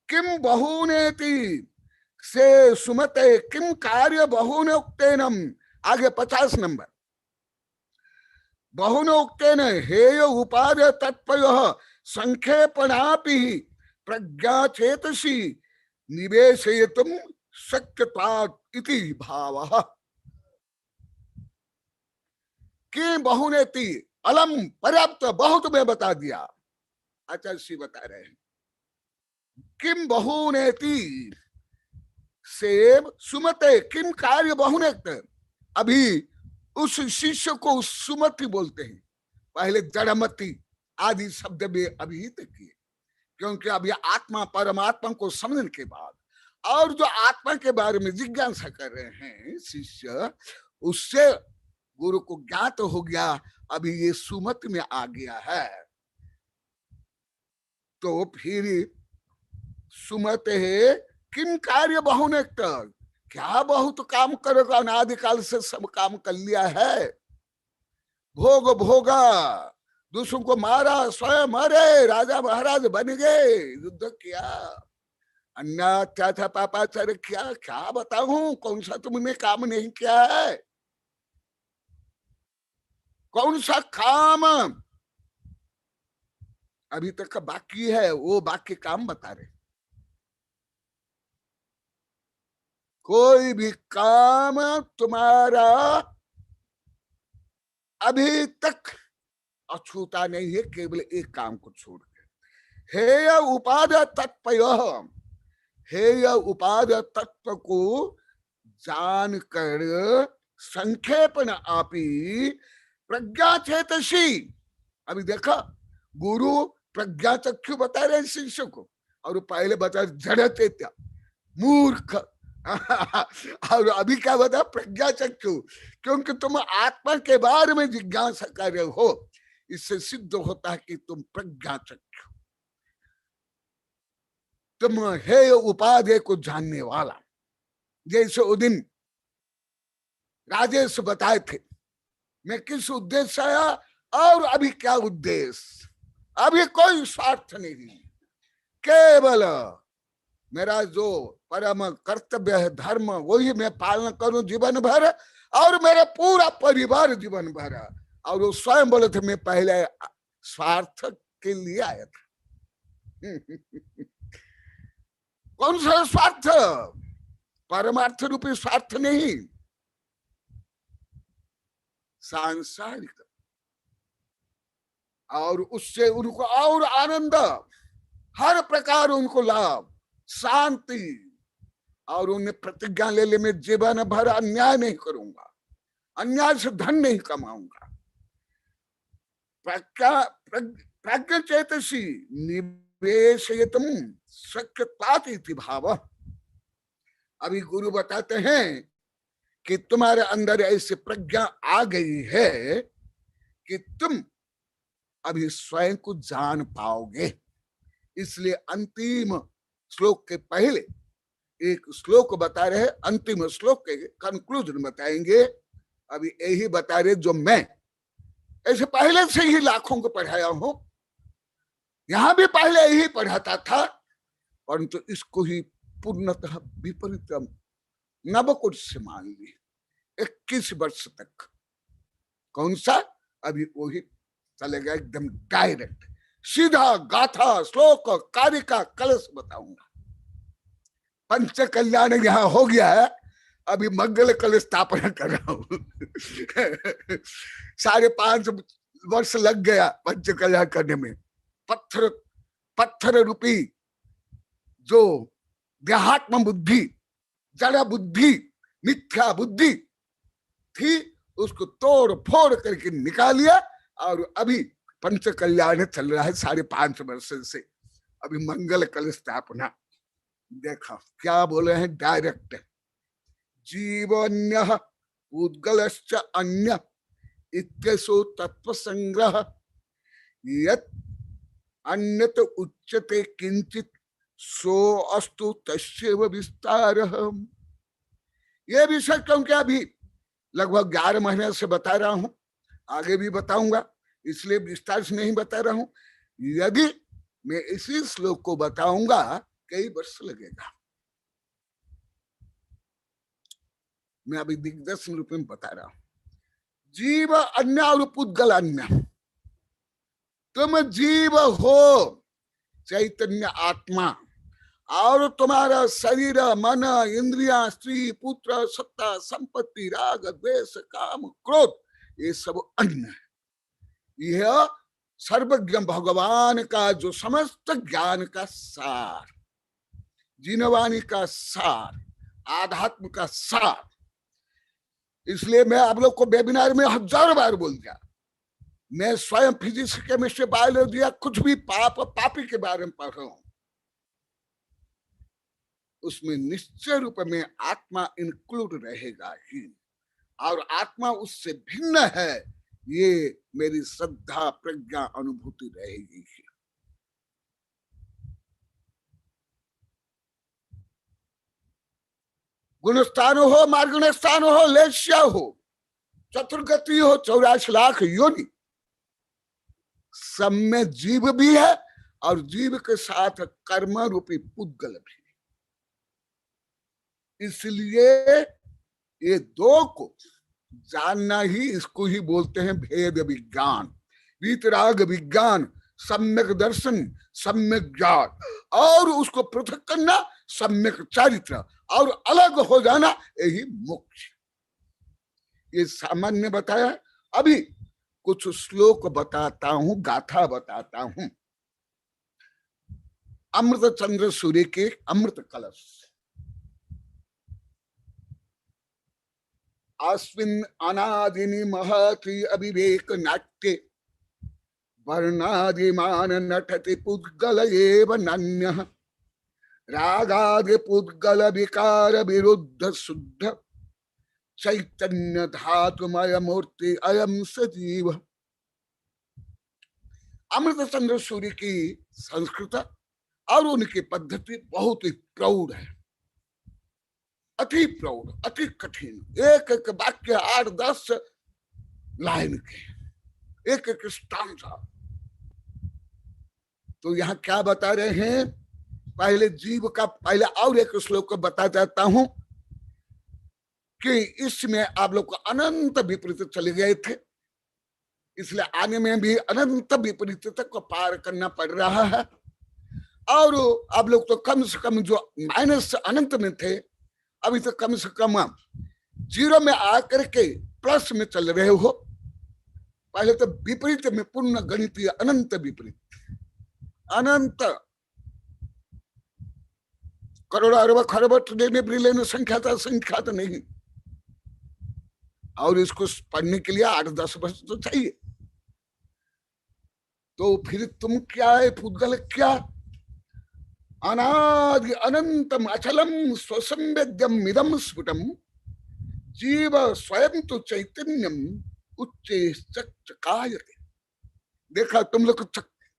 किम बहुनेति से सुमते किम कार्य बहुनोक्तेनम। आगे 50 नंबर, बहुनोक्तेन हेय उपादेय तत्पयः संक्षेपणापि प्रज्ञा चेतसी निवेशयितुम शक्यत्वात् इति भावः। कि बहुनेति अलम पर्याप्त, बहुत में बता दिया, आचार्य श्री बता रहे हैं। किम बहुनेति से सुमते किम कार्य बहुनेत, अभी उस शिष्य को सुमति बोलते हैं, पहले जड़मति आदि शब्द में अभिहित किए, क्योंकि अभी आत्मा परमात्मा को समझने के बाद और जो आत्मा के बारे में जिज्ञासा कर रहे हैं शिष्य, उससे गुरु को ज्ञात हो गया, अभी ये सुमत में आ गया है। तो फिर सुमत है किम कार्य बहुनेक्त, क्या बहुत काम करोगा, अनादिकाल से सब काम कर लिया है, भोग भोगा, दूसरों को मारा, स्वयं मरे, राजा महाराज बन गए, युद्ध किया, अन्य क्या था पापाचार्य किया, क्या बताऊं, कौन सा तुमने काम नहीं किया है, कौन सा काम अभी तक बाकी है, वो बाकी काम बता रहे। कोई भी काम तुम्हारा अभी तक अछूता नहीं है, केवल एक काम को छोड़ के। हेय उपादेय तत्पयः, हेय उपादेय तत्व को जानकर संक्षेपण आपी प्रज्ञा चेतसी। अभी देखा गुरु प्रज्ञा चक्षु बता रहे शिष्य को, और पहले बता जड़ चेत्या मूर्ख, और अभी क्या बता प्रज्ञा चक्षु, क्योंकि तुम आत्मा के बारे में जिज्ञासा कर रहे हो, इससे सिद्ध होता है कि तुम प्रज्ञा चक्षु, तुम हे उपाधि को जानने वाला। जैसे वो दिन राजेश बताए थे मैं किस उद्देश्य से आया और अभी क्या उद्देश्य। अभी कोई स्वार्थ नहीं, केवल मेरा जो परम कर्तव्य है धर्म वही मैं पालन करूं जीवन भर, और मेरा पूरा परिवार जीवन भर। और वो स्वयं बोले थे मैं पहले स्वार्थ के लिए आया था। कौन सा स्वार्थ? परमार्थ रूपी स्वार्थ नहीं, सांसारिक। और उससे उनको और आनंद, हर प्रकार उनको लाभ, शांति। और उन्हें प्रतिज्ञा ले ले मैं जीवन भर अन्याय नहीं करूंगा, अन्याय से धन नहीं कमाऊंगा। प्रज्ञा चेतसी निवेशयतम शक्यतात् इति भाव। अभी गुरु बताते हैं कि तुम्हारे अंदर ऐसी प्रज्ञा आ गई है कि तुम अभी स्वयं को जान पाओगे। इसलिए अंतिम श्लोक के पहले एक श्लोक बता रहे, अंतिम श्लोक के कंक्लूजन बताएंगे। अभी यही बता रहे जो मैं ऐसे पहले से ही लाखों को पढ़ाया हूं, यहां भी पहले यही पढ़ाता था, परंतु इसको ही पूर्णतः विपरीत नवकुट से मान ली 21 वर्ष तक। कौन सा? अभी वही चलेगा एकदम डायरेक्ट, सीधा गाथा श्लोक कार्य का कलश बताऊंगा। पंच कल्याण यहाँ हो गया है, अभी मंगल कलश स्थापना कर रहा हूं। 5.5 वर्ष लग गया पंच कल्याण करने में। पत्थर रूपी जो देहात्म बुद्धि, जड़ बुद्धि, मिथ्या बुद्धि थी, उसको तोड़ फोड़ करके निकालिया। और अभी पंच कल्याण चल रहा है 5.5 वर्ष से। अभी मंगल कलश स्थापना देखा क्या बोले हैं डायरेक्ट, जीवन्य उद्गलश्च अन्य इत्यसो तत्व संग्रह यत् अन्यत उच्यते किंचित सो अस्तु तस्यैव विस्तारः। ये विषय क्योंकि अभी लगभग 11 महीने से बता रहा हूं, आगे भी बताऊंगा, इसलिए विस्तार से नहीं बता रहा हूं। यदि मैं इसी श्लोक को बताऊंगा कई वर्ष लगेगा। मैं अभी दिग्दर्शन रूप में बता रहा हूं। जीव अन्य और पुद्गल अन्य। तुम जीव हो, चैतन्य आत्मा, और तुम्हारा शरीर, मन, इंद्रियां, स्त्री, पुत्र, सत्ता, संपत्ति, राग, द्वेष, काम, क्रोध, ये सब अन्य है। यह सर्वज्ञ भगवान का जो समस्त ज्ञान का सार, जीनवाणी का सार, आध्यात्म का सार। इसलिए मैं आप लोग को वेबिनार में 1000 बार बोल दिया, मैं स्वयं फिजिक्स, केमिस्ट्री, बायोलॉजी या कुछ भी पापी के बारे में पढ़ रहा हूं, उसमें निश्चय रूप में आत्मा इंक्लूड रहेगा ही, और आत्मा उससे भिन्न है, ये मेरी श्रद्धा, प्रज्ञा, अनुभूति रहेगी ही। गुणस्थान हो, मार्गण स्थान हो, लेश्या हो, चतुर्गति हो, 84 लाख योनि, सब में जीव भी है और जीव के साथ कर्म रूपी पुद्गल भी। इसलिए ये दो को जानना ही, इसको ही बोलते हैं भेद विज्ञान, वीतराग विज्ञान, सम्यक दर्शन, सम्यक ज्ञान, और उसको पृथक करना सम्यक चरित्र, और अलग हो जाना यही मोक्ष। ये सामान्य बताया। अभी कुछ श्लोक बताता हूं, गाथा बताता हूं। अमृत चंद्र सूर्य के अमृत कलश। अस्मिन् अनादिनि महति अविवेक नाट्ये वर्णादिमान नटति पुद्गल एव नन्यः रागादि पुद्गल विकार विरुद्ध शुद्ध चैतन्य धातुमय मूर्ति अयम सजीव। अमृत चंद्र सूर्य की संस्कृत और उनकी पद्धति बहुत ही प्रौढ़ है, अति प्रौढ़, अति कठिन, एक एक वाक्य 8-10 लाइन के, एक एक स्टांजा। तो यहाँ क्या बता रहे हैं, पहले जीव का, पहले और एक श्लोक को बता जाता हूं कि इसमें आप लोग को अनंत विपरीत चले गए थे, इसलिए आने में भी अनंत विपरीत तक को पार करना पड़ रहा है। और आप लोग तो कम से कम जो माइनस अनंत में थे, अभी तो कम से कम 0 में आकर के प्लस में चल रहे हो। पहले तो विपरीत में पूर्ण गणितीय अनंत विपरीत, अनंत करोड़ अरब खरब ट्रिलियन ब्रिलियन संख्या तो नहीं। और इसको पढ़ने के लिए 8-10 वर्ष तो चाहिए। तो फिर तुम क्या है, पुद्गल क्या? अनादि अनंतम अचलम स्वसंवेद्यम मिदम स्फुटम जीव स्वयं तो चैतन्यम उच्चे चकायते। देखा तुम लोग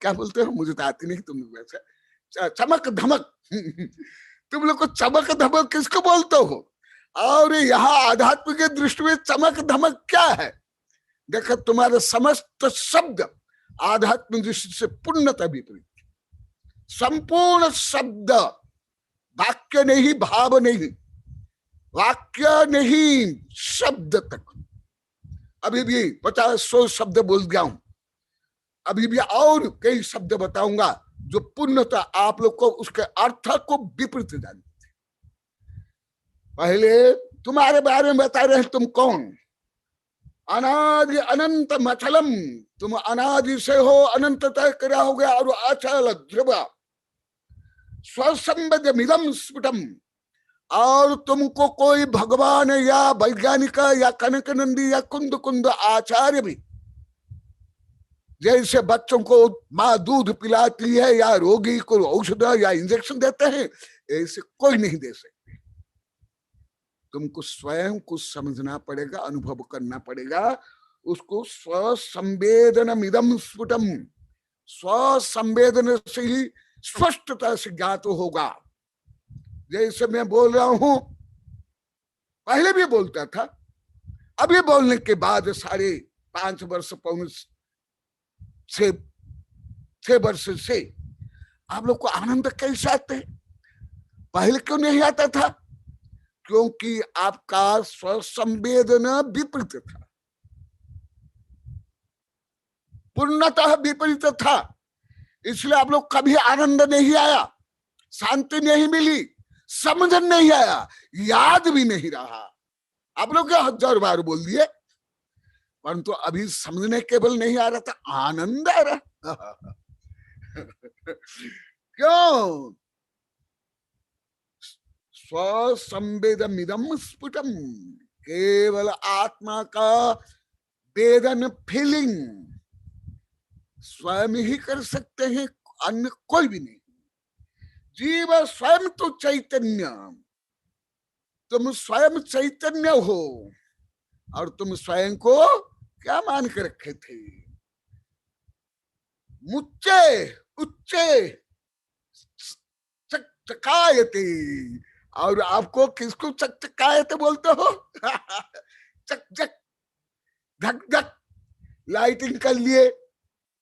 क्या बोलते हो, मुझे तो आती नहीं, तुम लोग वैसे चमक धमक तुम लोग को चमक धमक किसको बोलते हो? और यहाँ आध्यात्म के दृष्टि में चमक धमक क्या है? देखो तुम्हारे समस्त शब्द आध्यात्म दृष्टि से पूर्णतः विपरीत, संपूर्ण शब्द, वाक्य नहीं, भाव नहीं, वाक्य नहीं, शब्द तक। अभी भी 50-100 शब्द बोल गया हूं, अभी भी और कई शब्द बताऊंगा जो पूर्णतः आप लोग को उसके अर्थ को विपरीत जानते थे। पहले तुम्हारे बारे में बता रहे, तुम कौन? अनादि अनंत मचलम, तुम अनादि से हो, अनंत तक रहोगे, और अचल ध्रुव स्वसंबद्ध मिदम स्फुटम। और तुमको कोई भगवान या वैज्ञानिक या कनक नंदी या कुंद कुंद आचार्य भी, जैसे बच्चों को माँ दूध पिलाती है या रोगी को औषध या इंजेक्शन देते हैं, ऐसे कोई नहीं दे सकते। तुमको स्वयं को समझना पड़ेगा, अनुभव करना पड़ेगा, उसको स्वसंवेदन मिदम स्फुटम, स्वसंवेदन से ही स्पष्टता से ज्ञात होगा। जैसे मैं बोल रहा हूं, पहले भी बोलता था, अभी बोलने के बाद 5.5 वर्ष, पौने 6 वर्ष से आप लोग को आनंद कैसे आते? पहले क्यों नहीं आता था? क्योंकि आपका स्वसंवेदन विपरीत था, पूर्णतः विपरीत था। इसलिए आप लोग कभी आनंद नहीं आया, शांति नहीं मिली, समझ नहीं आया, याद भी नहीं रहा। आप लोग 1000 बार बोल दिए, परंतु अभी समझने केवल नहीं आ रहा था, आनंद आ रहा। क्यों? स्वसंवेदमिदम स्फुटम, केवल आत्मा का वेदन, फीलिंग स्वयं ही कर सकते हैं, अन्य कोई भी नहीं। जीव स्वयं तो चैतन्य, तुम स्वयं चैतन्य हो, और तुम स्वयं को क्या मान के रखे थे? मुच्चे उच्चे चकायते। और आपको किसको चकचकायते बोलते हो? चक चक धक धक लाइटिंग कर लिए,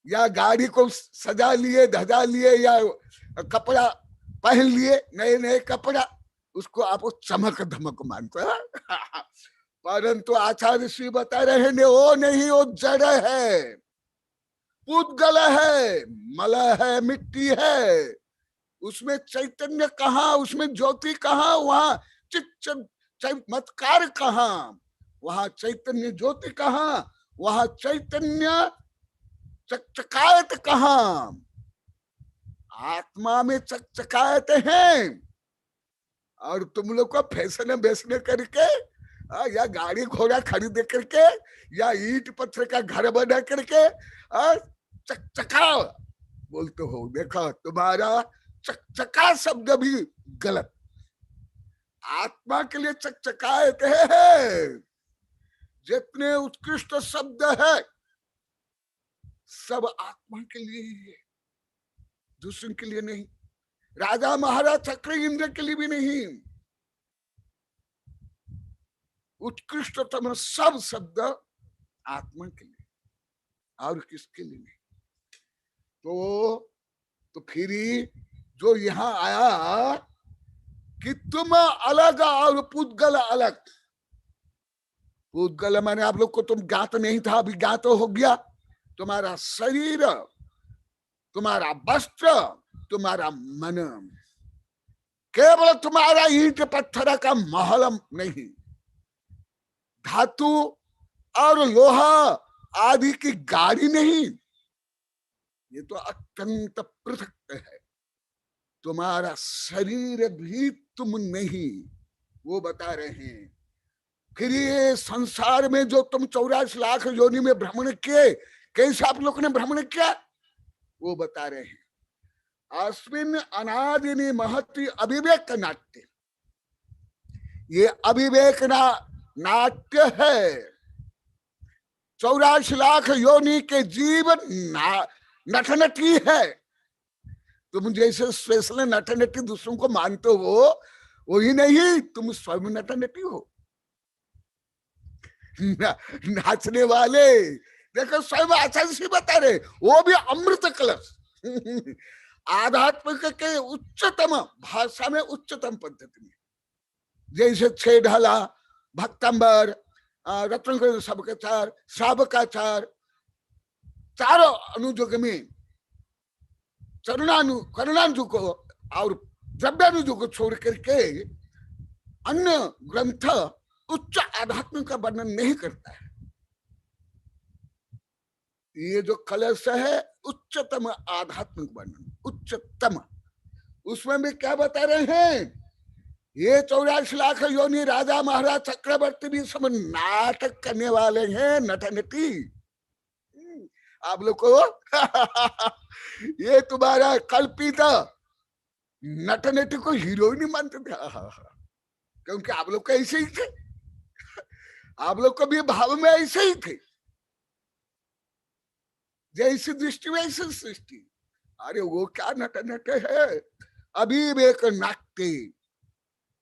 या गाड़ी को सजा लिए, धजा लिए, या कपड़ा पहन लिए, नए नए कपड़ा, उसको आप चमक धमक मानते हैं। परंतु आचार्य श्री बता रहे हैं, वो नहीं, वो जड़ है, पुद्गल है, मल है, मिट्टी है। उसमें चैतन्य कहाँ, उसमें ज्योति कहाँ, वहां चमत्कार कहाँ, वहां चैतन्य ज्योति कहाँ, वहां चैतन्य चकचकायत कहाँ? आत्मा में चकचकायत हैं। और तुम लोग को फैशन बेचने करके, या गाड़ी घोड़ा खरीद करके, या ईंट पत्थर का घर बना करके चकचका बोलते हो। देखो तुम्हारा चकचका शब्द भी गलत। आत्मा के लिए चकचकायत है। जितने उत्कृष्ट शब्द है सब आत्मा के लिए ही है, दूसरे के लिए नहीं। राजा महाराज चक्र इंद्र के लिए भी नहीं, उत्कृष्टतम सब शब्द आत्मा के लिए और किसके लिए नहीं। तो फिर जो यहाँ आया कि तुम अलग और पुद्गल अलग। पुद्गल माने आप लोग को तुम ज्ञात नहीं था, अभी ज्ञात हो गया। तुम्हारा शरीर, तुम्हारा वस्त्र, तुम्हारा मन, केवल तुम्हारा ईंट पत्थर का महल नहीं, धातु और लोहा आदि की गाड़ी नहीं, ये तो अत्यंत पृथक है। तुम्हारा शरीर भी तुम नहीं, वो बता रहे हैं। फिर ये संसार में जो तुम 84 लाख योनि में भ्रमण किए, कैसे आप लोग ने भ्रमण किया, वो बता रहे हैं। अस्मिन अनादिनी महति अविवेक नाट्य, ये अविवेक नाट्य है। 84 लाख योनि के जीव नटनटी है। तुम जैसे स्पेशल नटनटी दूसरों को मानते हो, वही नहीं, तुम स्वयं नटनटी हो। नाचने वाले देखो स्वयं आचार्य से बता रहे, वो भी अमृत कलश आध्यात्मिक के उच्चतम भाषा में, उच्चतम पद्धति में, जैसे 6 ढाला, भक्तंबर, रत्न सबकाचार, श्रावकाचार, चारों अनुयोग में करुणानु को और द्रव्यानुजु को छोड़ करके अन्य ग्रंथ उच्च आध्यात्म का वर्णन नहीं करता है। ये जो कलश है उच्चतम आध्यात्मिक वर्णन, उच्चतम, उसमें भी क्या बता रहे हैं, ये 84 लाख योनि राजा महाराज चक्रवर्ती भी सब नाटक करने वाले हैं, नटनटी। आप लोग को ये तुम्हारा कल्पित नटनटी को हीरो नहीं मानते थे, क्योंकि आप लोग को ऐसे ही थे, आप लोग को भी भाव में ऐसे ही थे, जैसी दृष्टि वैसी सृष्टि। अरे वो क्या नटनट है, अविवेक नाट्य।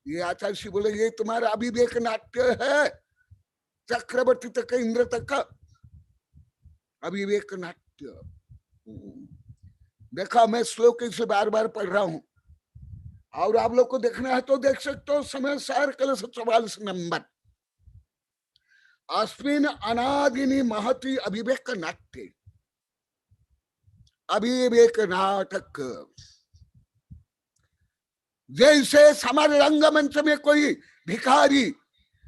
ये आचार्य श्री बोले ये तुम्हारा अविवेक नाट्य है, चक्रवर्ती तक, इंद्र तक अविवेक नाट्य। देखा, मैं श्लोक से बार बार पढ़ रहा हूं, और आप लोग को देखना है तो देख सकते हो। समय सार कलश 44 नंबर। अस्मिन अनादिनी महति अविवेक नाट्य, अविवेक नाटक। जैसे समाज रंगमंच में कोई भिखारी,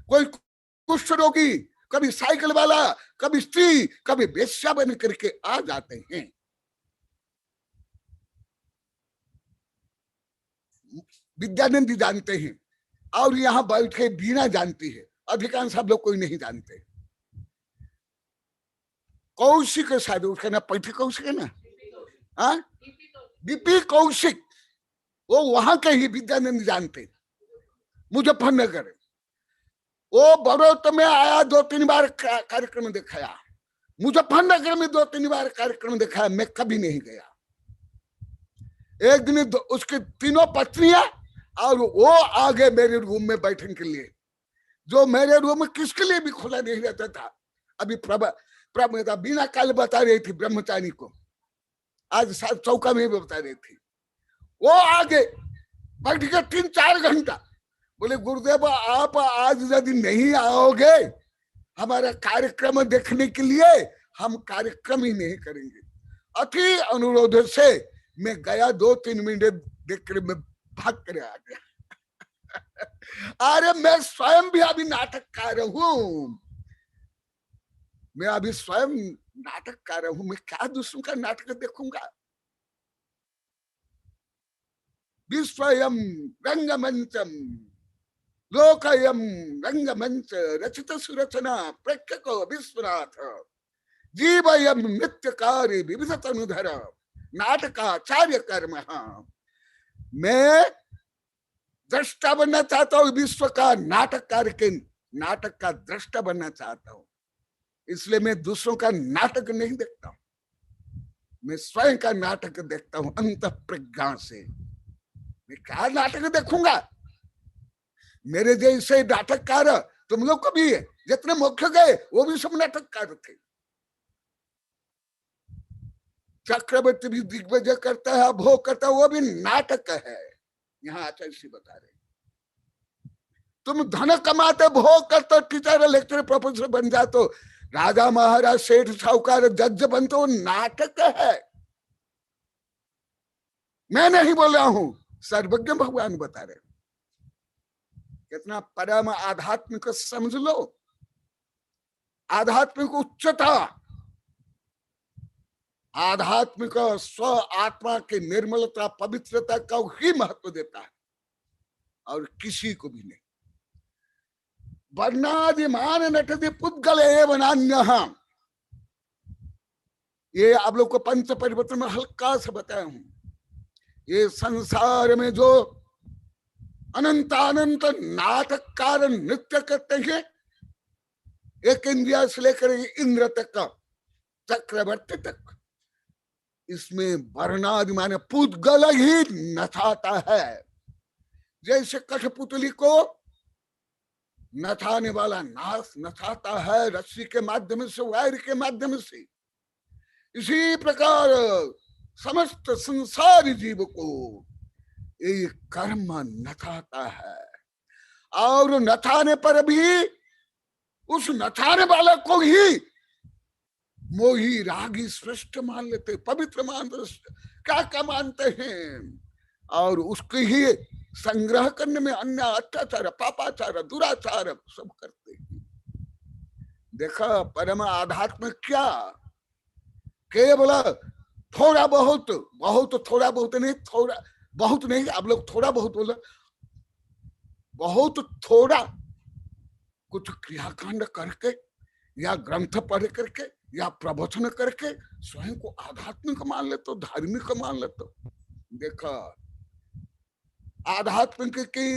कोई कुष्ठ रोगी, कभी साइकिल वाला, कभी स्त्री, कभी वेश्या बन करके आ जाते हैं। विद्यानंद जानते हैं, और यहाँ बैठे बीना जानती है, अधिकांश सब लोग कोई नहीं जानते। कौशिक शायद उसका ना, पैठी कौशिक है ना, हाँ, दीपी कौशिक, वो वहां के ही विद्यानंद जानते। मुजफ्फरनगर, वो बड़ौत में आया, 2-3 बार कार्यक्रम दिखाया, मुजफ्फरनगर में 2-3 बार कार्यक्रम दिखाया, मैं कभी नहीं गया। एक दिन उसके 3 पत्नियां और वो आ गए मेरे रूम में बैठने के लिए, जो मेरे रूम किसके लिए भी खुला नहीं रहता था। अभी प्रभा बिना काल बता रही थी ब्रह्मचारी को, आज चौका में भी बता रही थी। वो आगे बैठ के 3-4 घंटा बोले, गुरुदेव आप आज यदि नहीं आओगे हमारा कार्यक्रम देखने के लिए, हम कार्यक्रम ही नहीं करेंगे। अति अनुरोध से मैं गया, 2-3 मिनट देख कर मैं भाग कर आ गया। अरे मैं स्वयं भी अभी नाटककार हूं, मैं अभी स्वयं नाटककार हूं, मैं क्या दूसरों का नाटक देखूंगा। विश्वयम रंगमंचम लोकयम रंगमंच रचित सुरचना प्रेक्षको विश्वनाथ जीवयम नृत्यकारी विविध तनुधर नाटकाचार्य कर्म। मैं दृष्टा बनना चाहता हूँ, विश्व का नाटककार के नाटक का दृष्टा बनना चाहता हूँ, इसलिए मैं दूसरों का नाटक नहीं देखता हूँ, मैं स्वयं का नाटक देखता हूँ अंत प्रज्ञा से। मैं क्या नाटक देखूंगा? मेरे जैसे नाटककार तुम लोग को भी है, जितने मोक्ष गए वो भी सब नाटककार थे। चक्रवर्ती भी दिग्विजय करता है, भोग करता है, वो भी नाटक है। यहाँ आचार्य बता रहे तुम धन कमाते, भोग करते, टीचर लेक्चर प्रोफेसर बन जाते, राजा महाराज सेठ साहूकार जज बनते, वो नाटक है। मैं नहीं बोल रहा हूं, सर्वज्ञ भगवान बता रहे। कितना परम आध्यात्मिक समझ लो, आध्यात्मिक उच्चता, आध्यात्मिक स्व आत्मा की निर्मलता पवित्रता का ही महत्व देता है और किसी को भी नहीं। वर्णादिमान नटति पुद्गल एव नान्यः, ये आप लोग को पंच परिवर्तन में हल्का से बताया हूं। ये संसार में जो अनंत अनंत नाटककार नृत्य करते हैं, एक इंडिया से लेकर इंद्र तक, चक्रवर्ती तक, इसमें वर्णादि माने पुद्गल ही नचाता है। जैसे कठपुतली को नचाने वाला नाच नचाता है रस्सी के माध्यम से, वायर के माध्यम से, इसी प्रकार समस्त संसारी जीव को एक कर्म नचाता है। और नचाने पर भी उस नचाने वाला को ही मोही रागी श्रेष्ठ मान लेते, पवित्र मानते, क्या क्या मानते हैं, और उसके ही संग्रह करने में अन्य अत्याचार, पापाचार, दुराचार सब करते हैं। देखा परम आध्यात्म क्या, केवल थोड़ा बहुत, बहुत थोड़ा बहुत नहीं, थोड़ा बहुत नहीं, आप लोग थोड़ा बहुत बोला, बहुत थोड़ा कुछ क्रियाकांड करके या ग्रंथ पढ़ करके या प्रवचन करके स्वयं को आध्यात्मिक मान ले तो, धार्मिक मान ले तो। देखा आध्यात्मिक की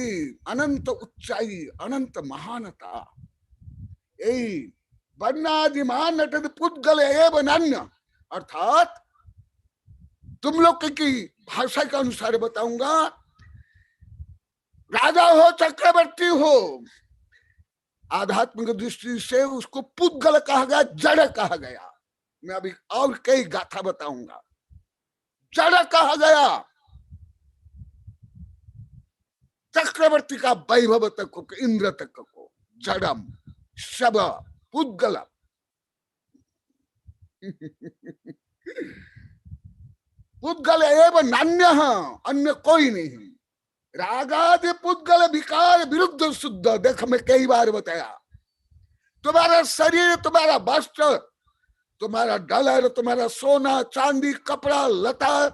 अनंत ऊंचाई, अनंत महानता, यही वर्णादिमान नटति पुद्गल एव नान्यः, अर्थात तुम लोग की भाषा के अनुसार बताऊंगा, राजा हो चक्रवर्ती हो, आध्यात्मिक दृष्टि से उसको पुद्गल कहा गया, जड़ कहा गया। मैं अभी और कई गाथा बताऊंगा। जड़ कहा गया चक्रवर्ती का वैभव तक को, इंद्र तक को, जड़म शब पुद्गल। पुद्गल एव नान्यः, अन्य कोई नहीं। रागादि पुद्गल विकार विरुद्ध शुद्ध। देख मैं कई बार बताया, तुम्हारा शरीर, तुम्हारा वस्त्र, तुम्हारा डॉलर, तुम्हारा सोना चांदी, कपड़ा लता,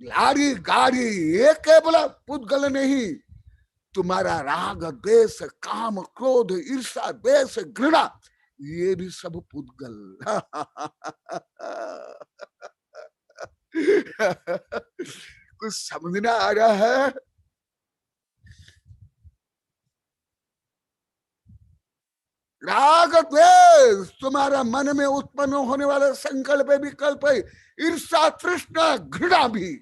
लाड़ी गाड़ी, ये केवल पुद्गल नहीं। तुम्हारा राग द्वेष, काम क्रोध, ईर्षा द्वेष घृणा, ये भी सब पुद्गल। कुछ समझना आ रहा है? राग द्वेष तुम्हारा मन में उत्पन्न होने वाला संकल्प विकल्प, ईर्षा तृष्णा घृणा भी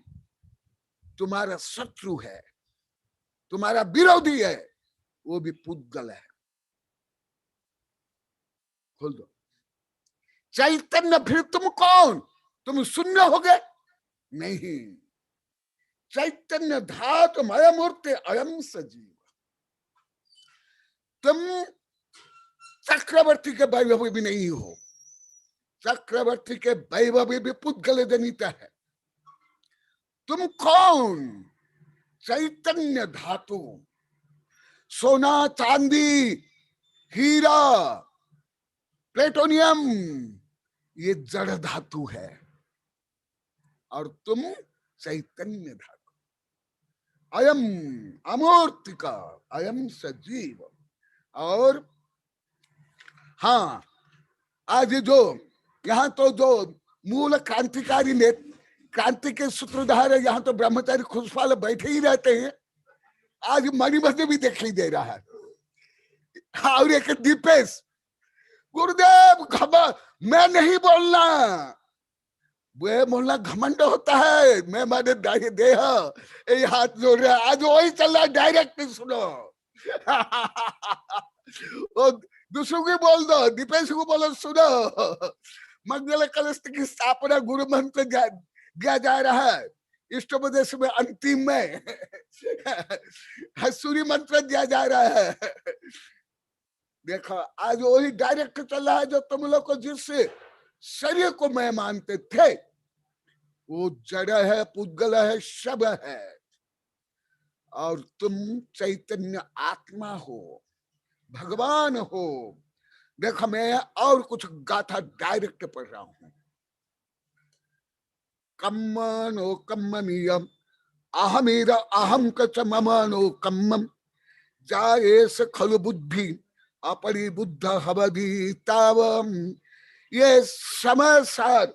तुम्हारा शत्रु है, तुम्हारा विरोधी है, वो भी पुद्गल है। खोल दो चैतन्य। फिर तुम कौन? तुम शून्य हो गए? नहीं, चैतन्य धातुमय मूर्ति अयम सजीव। तुम चक्रवर्ती के वैभव भी नहीं हो, चक्रवर्ती के वैभव भी पुद्गल जनित है। तुम कौन? चैतन्य धातु, सोना चांदी हीरा प्लेटोनियम, ये जड़ धातु है, और तुम चैतन्य धातु। अयम अमूर्तिका अयम सजीव। और हाँ, आज जो यहाँ तो जो मूल क्रांतिकारी ने क्रांति के सूत्रधार है, यहाँ तो ब्रह्मचारी खुशहाल बैठे ही रहते हैं। आज मणिमध्य भी दिखाई दे रहा है, और एक दीपेश। गुरुदेव खबर मैं नहीं बोलना, वे बोलना घमंड होता है, मैं माने देह ये हाथ जोड़ रहा है, आज वही चल रहा है, डायरेक्ट सुनो। वो दूसरों को बोल दो, दीपेश को बोलो सुनो, मंगल कलश की स्थापना गुरु मंत्र दिया जा रहा है, इष्टोपदेश में अंतिम में सूर्य मंत्र दिया जा रहा है। देखो आज वही डायरेक्ट चल रहा है जो तुम लोग को जिस शरीर को मैं मानते थे वो जड़ है, पुद्गल है, शब है, और तुम चैतन्य आत्मा हो, भगवान हो। देखो मैं और कुछ गाथा डायरेक्ट पढ़ रहा हूं। कम्मनो कम्मनीयम अहमेर अहम कच ममनो कम्मम जायेस खलु बुद्धि अपरिबुद्ध हवदी तावम। ये समय सार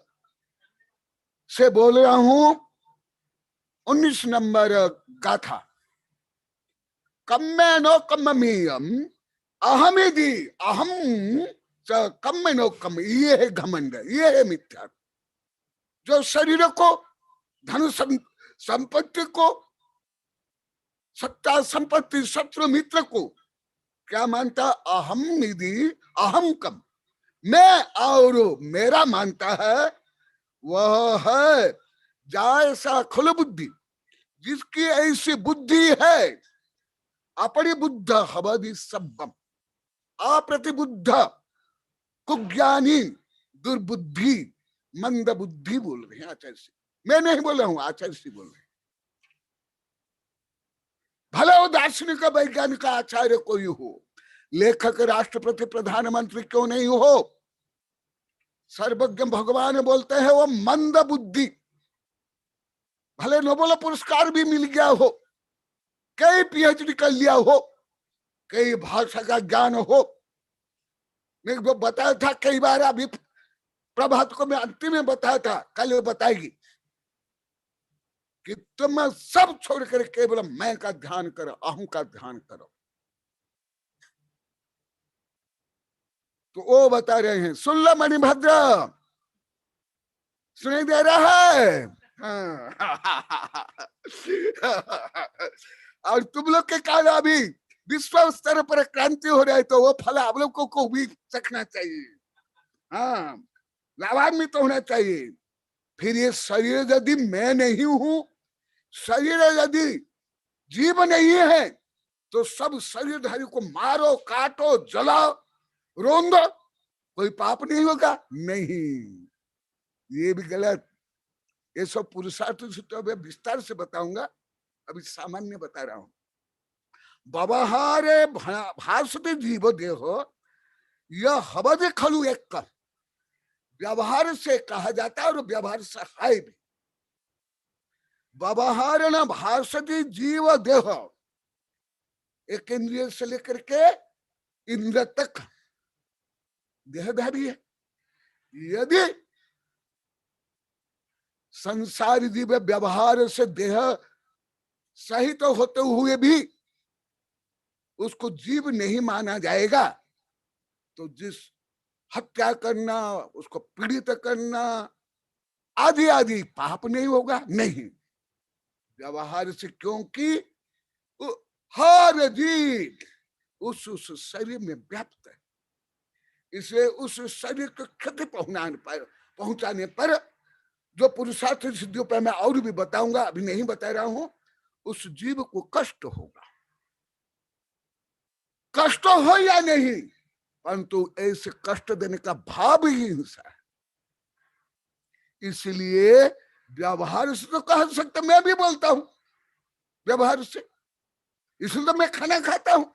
से बोल रहा हूं 19 नंबर गाथा। कम्मे नो कम्मीयम अहमेदी अहम च कम्मे नो कम, ये है घमंड, ये है मिथ्या। जो शरीर को, धन संपत्ति को, सत्ता संपत्ति, शत्रु मित्र को क्या मानता, अहम निधि अहम कम, मैं और मेरा मानता है, वह है जायसा खुल बुद्धि, जिसकी ऐसी बुद्धि है, अपरिबुद्ध हवदि सब्बम, अप्रतिबुद्ध कुज्ञानी दुर्बुद्धि मंद बुद्धि बोल रहे हैं आचार्य श्री। मैं नहीं बोल रहा हूं, आचार्य श्री बोल रहे हैं। भला वो दार्शनिक वैज्ञानिक आचार्य कोई हो, लेखक, राष्ट्रपति, प्रधानमंत्री क्यों नहीं हो, सर्वज्ञ भगवान बोलते हैं वो मंद बुद्धि। भले नोबेल पुरस्कार भी मिल गया हो, कई पीएचडी कर लिया हो, कई भाषा का ज्ञान हो, मैं वो बताया था कई बार, अभी प्रभात को मैं अंतिम में बताया था, कल वो बताएगी कि तुम सब छोड़ कर केवल मैं का ध्यान करो, अहम का ध्यान करो। तो वो बता रहे हैं, सुन लो मणिभद्र, सुनाई दे रहा है। और तुम लोग के कारण अभी विश्व स्तर पर क्रांति हो रहा है, तो वो फल आप लोग को भी चखना चाहिए। हाँ, लाभान्वित तो होना चाहिए। फिर ये शरीर यदि मैं नहीं हूं, शरीर यदि जीव नहीं है, तो सब शरीरधारी को मारो, काटो, जलाओ, रोंदो, कोई पाप नहीं होगा? नहीं, ये भी गलत। ये सब पुरुषार्थ से तो अभी विस्तार से बताऊंगा, अभी सामान्य बता रहा हूं। व्यवहारे भाषते जीव देहो यह हवद खलु एक कर, व्यवहार से कहा जाता है और व्यवहार से है भी। व्यवहार न भाषती जीव देह, एक इंद्रिय से लेकर के इंद्र तक देहधारी है। यदि संसार जीव व्यवहार से देह सहित तो होते हुए भी उसको जीव नहीं माना जाएगा, तो जिस हत्या करना, उसको पीड़ित करना आदि आदि पाप नहीं होगा? नहीं, व्यवहार से, क्योंकि हर जीव उस शरीर में व्याप्त है। इसलिए उस शरीर को क्षति पहुंचाने पर जो पुरुषार्थ सिद्धियों पर मैं और भी बताऊंगा, अभी नहीं बता रहा हूं, उस जीव को कष्ट होगा। कष्ट हो या नहीं, परंतु ऐसे कष्ट देने का भाव ही हिंसा है। इसलिए व्यवहार से तो कह सकते, मैं भी बोलता हूं व्यवहार से, इसलिए तो मैं खाना खाता हूं,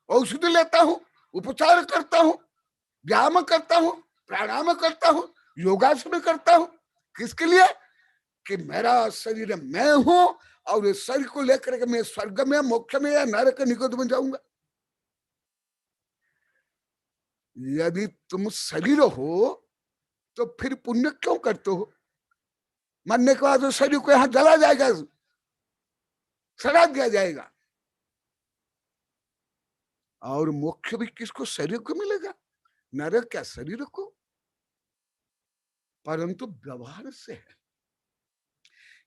औषधि लेता हूं, उपचार करता हूं, व्यायाम करता हूं, प्राणायाम करता हूं, योगासन करता हूं। किसके लिए? कि मेरा शरीर मैं हूं, और इस शरीर को लेकर के मैं स्वर्ग में, मोक्ष में या नरक निगोद में जाऊंगा। यदि तुम शरीर हो तो फिर पुण्य क्यों करते हो? मरने के बाद शरीर को यहां जला जाएगा, सड़ा दिया जाएगा, और मोक्ष भी किसको? शरीर को मिलेगा, नरक क्या शरीर को? परंतु व्यवहार से है।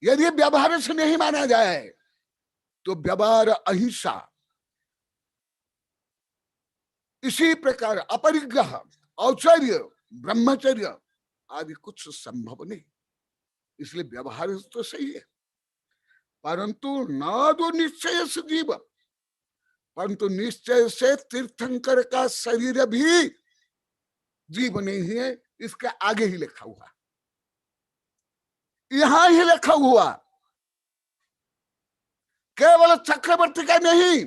यदि व्यवहार से नहीं माना जाए तो व्यवहार, अहिंसा, इसी प्रकार अपरिग्रह, औचर्य, ब्रह्मचर्य आदि कुछ संभव नहीं। इसलिए व्यवहार तो सही है, परंतु न तो निश्चय से जीव, परंतु निश्चय से तीर्थंकर का शरीर भी जीव नहीं है। इसके आगे ही लिखा हुआ, यहां ही लिखा हुआ, केवल चक्रवर्ती का नहीं,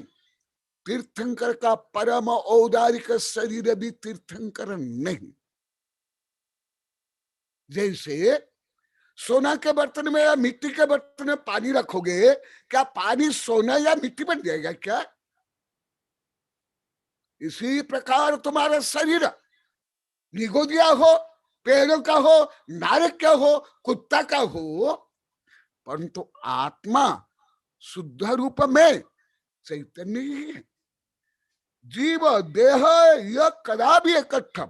तीर्थंकर का परम औदारिक शरीर भी तीर्थंकर नहीं। जैसे सोना के बर्तन में या मिट्टी के बर्तन में पानी रखोगे, क्या पानी सोना या मिट्टी बन जाएगा क्या? इसी प्रकार तुम्हारा शरीर निगोदिया हो, पेड़ों का हो, नारक का हो, कुत्ता का हो, परंतु आत्मा शुद्ध रूप में चैतन्य ही है। जीव देह यह कदापि एकत्वम,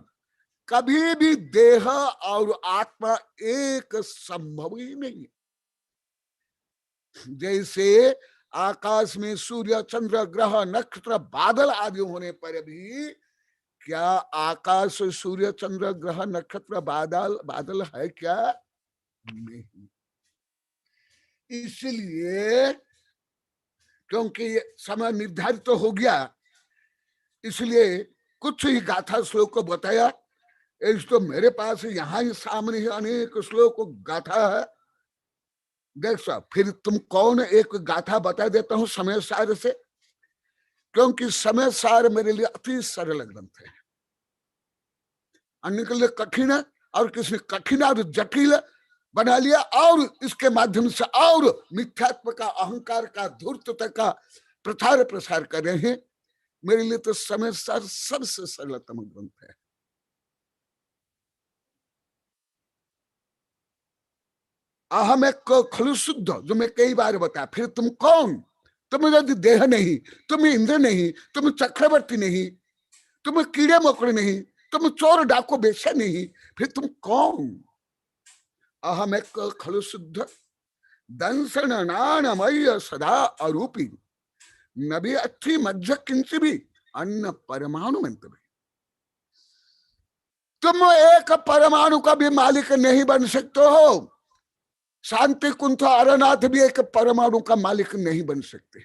कभी भी देह और आत्मा एक संभव ही नहीं है। जैसे आकाश में सूर्य, चंद्र, ग्रह, नक्षत्र, बादल आदि होने पर भी क्या आकाश, सूर्य, चंद्र, ग्रह, नक्षत्र, बादल है क्या? नहीं। इसलिए क्योंकि समय निर्धारित तो हो गया, इसलिए कुछ ही गाथा श्लोक को बताया। इस तो मेरे पास यहाँ ही सामने ही अनेक श्लोक गाथा है। देख साहब, फिर तुम कौन एक गाथा बता देता हूं समय सार से, क्योंकि समय सार मेरे लिए अति सरल ग्रंथ है। अन्य के लिए कठिन है, और किसी कठिन और जटिल बना लिया, और इसके माध्यम से और मिथ्यात्व का, अहंकार का, धूर्तता का प्रचार प्रसार कर रहे हैं। मेरे लिए तो समय सार सबसे सरलतम ग्रंथ है। अहम एक खलु शुद्ध, जो मैं कई बार बताया। फिर तुम कौन? तुम यदि देह नहीं, तुम इंद्र नहीं, तुम चक्रवर्ती नहीं, तुम कीड़े मकोड़े नहीं, तुम चोर डाको बेचा नहीं, फिर तुम कौन? अहम एक खलु शुद्ध दंसन नानमय सदा अरूपी, नबी अच्छी मज्ज किंच भी अन्न परमाणु मंत्र भी। तुम एक परमाणु का भी मालिक नहीं बन सकते हो। शांति कुंठ अरनाथ भी एक परमाणु का मालिक नहीं बन सकते।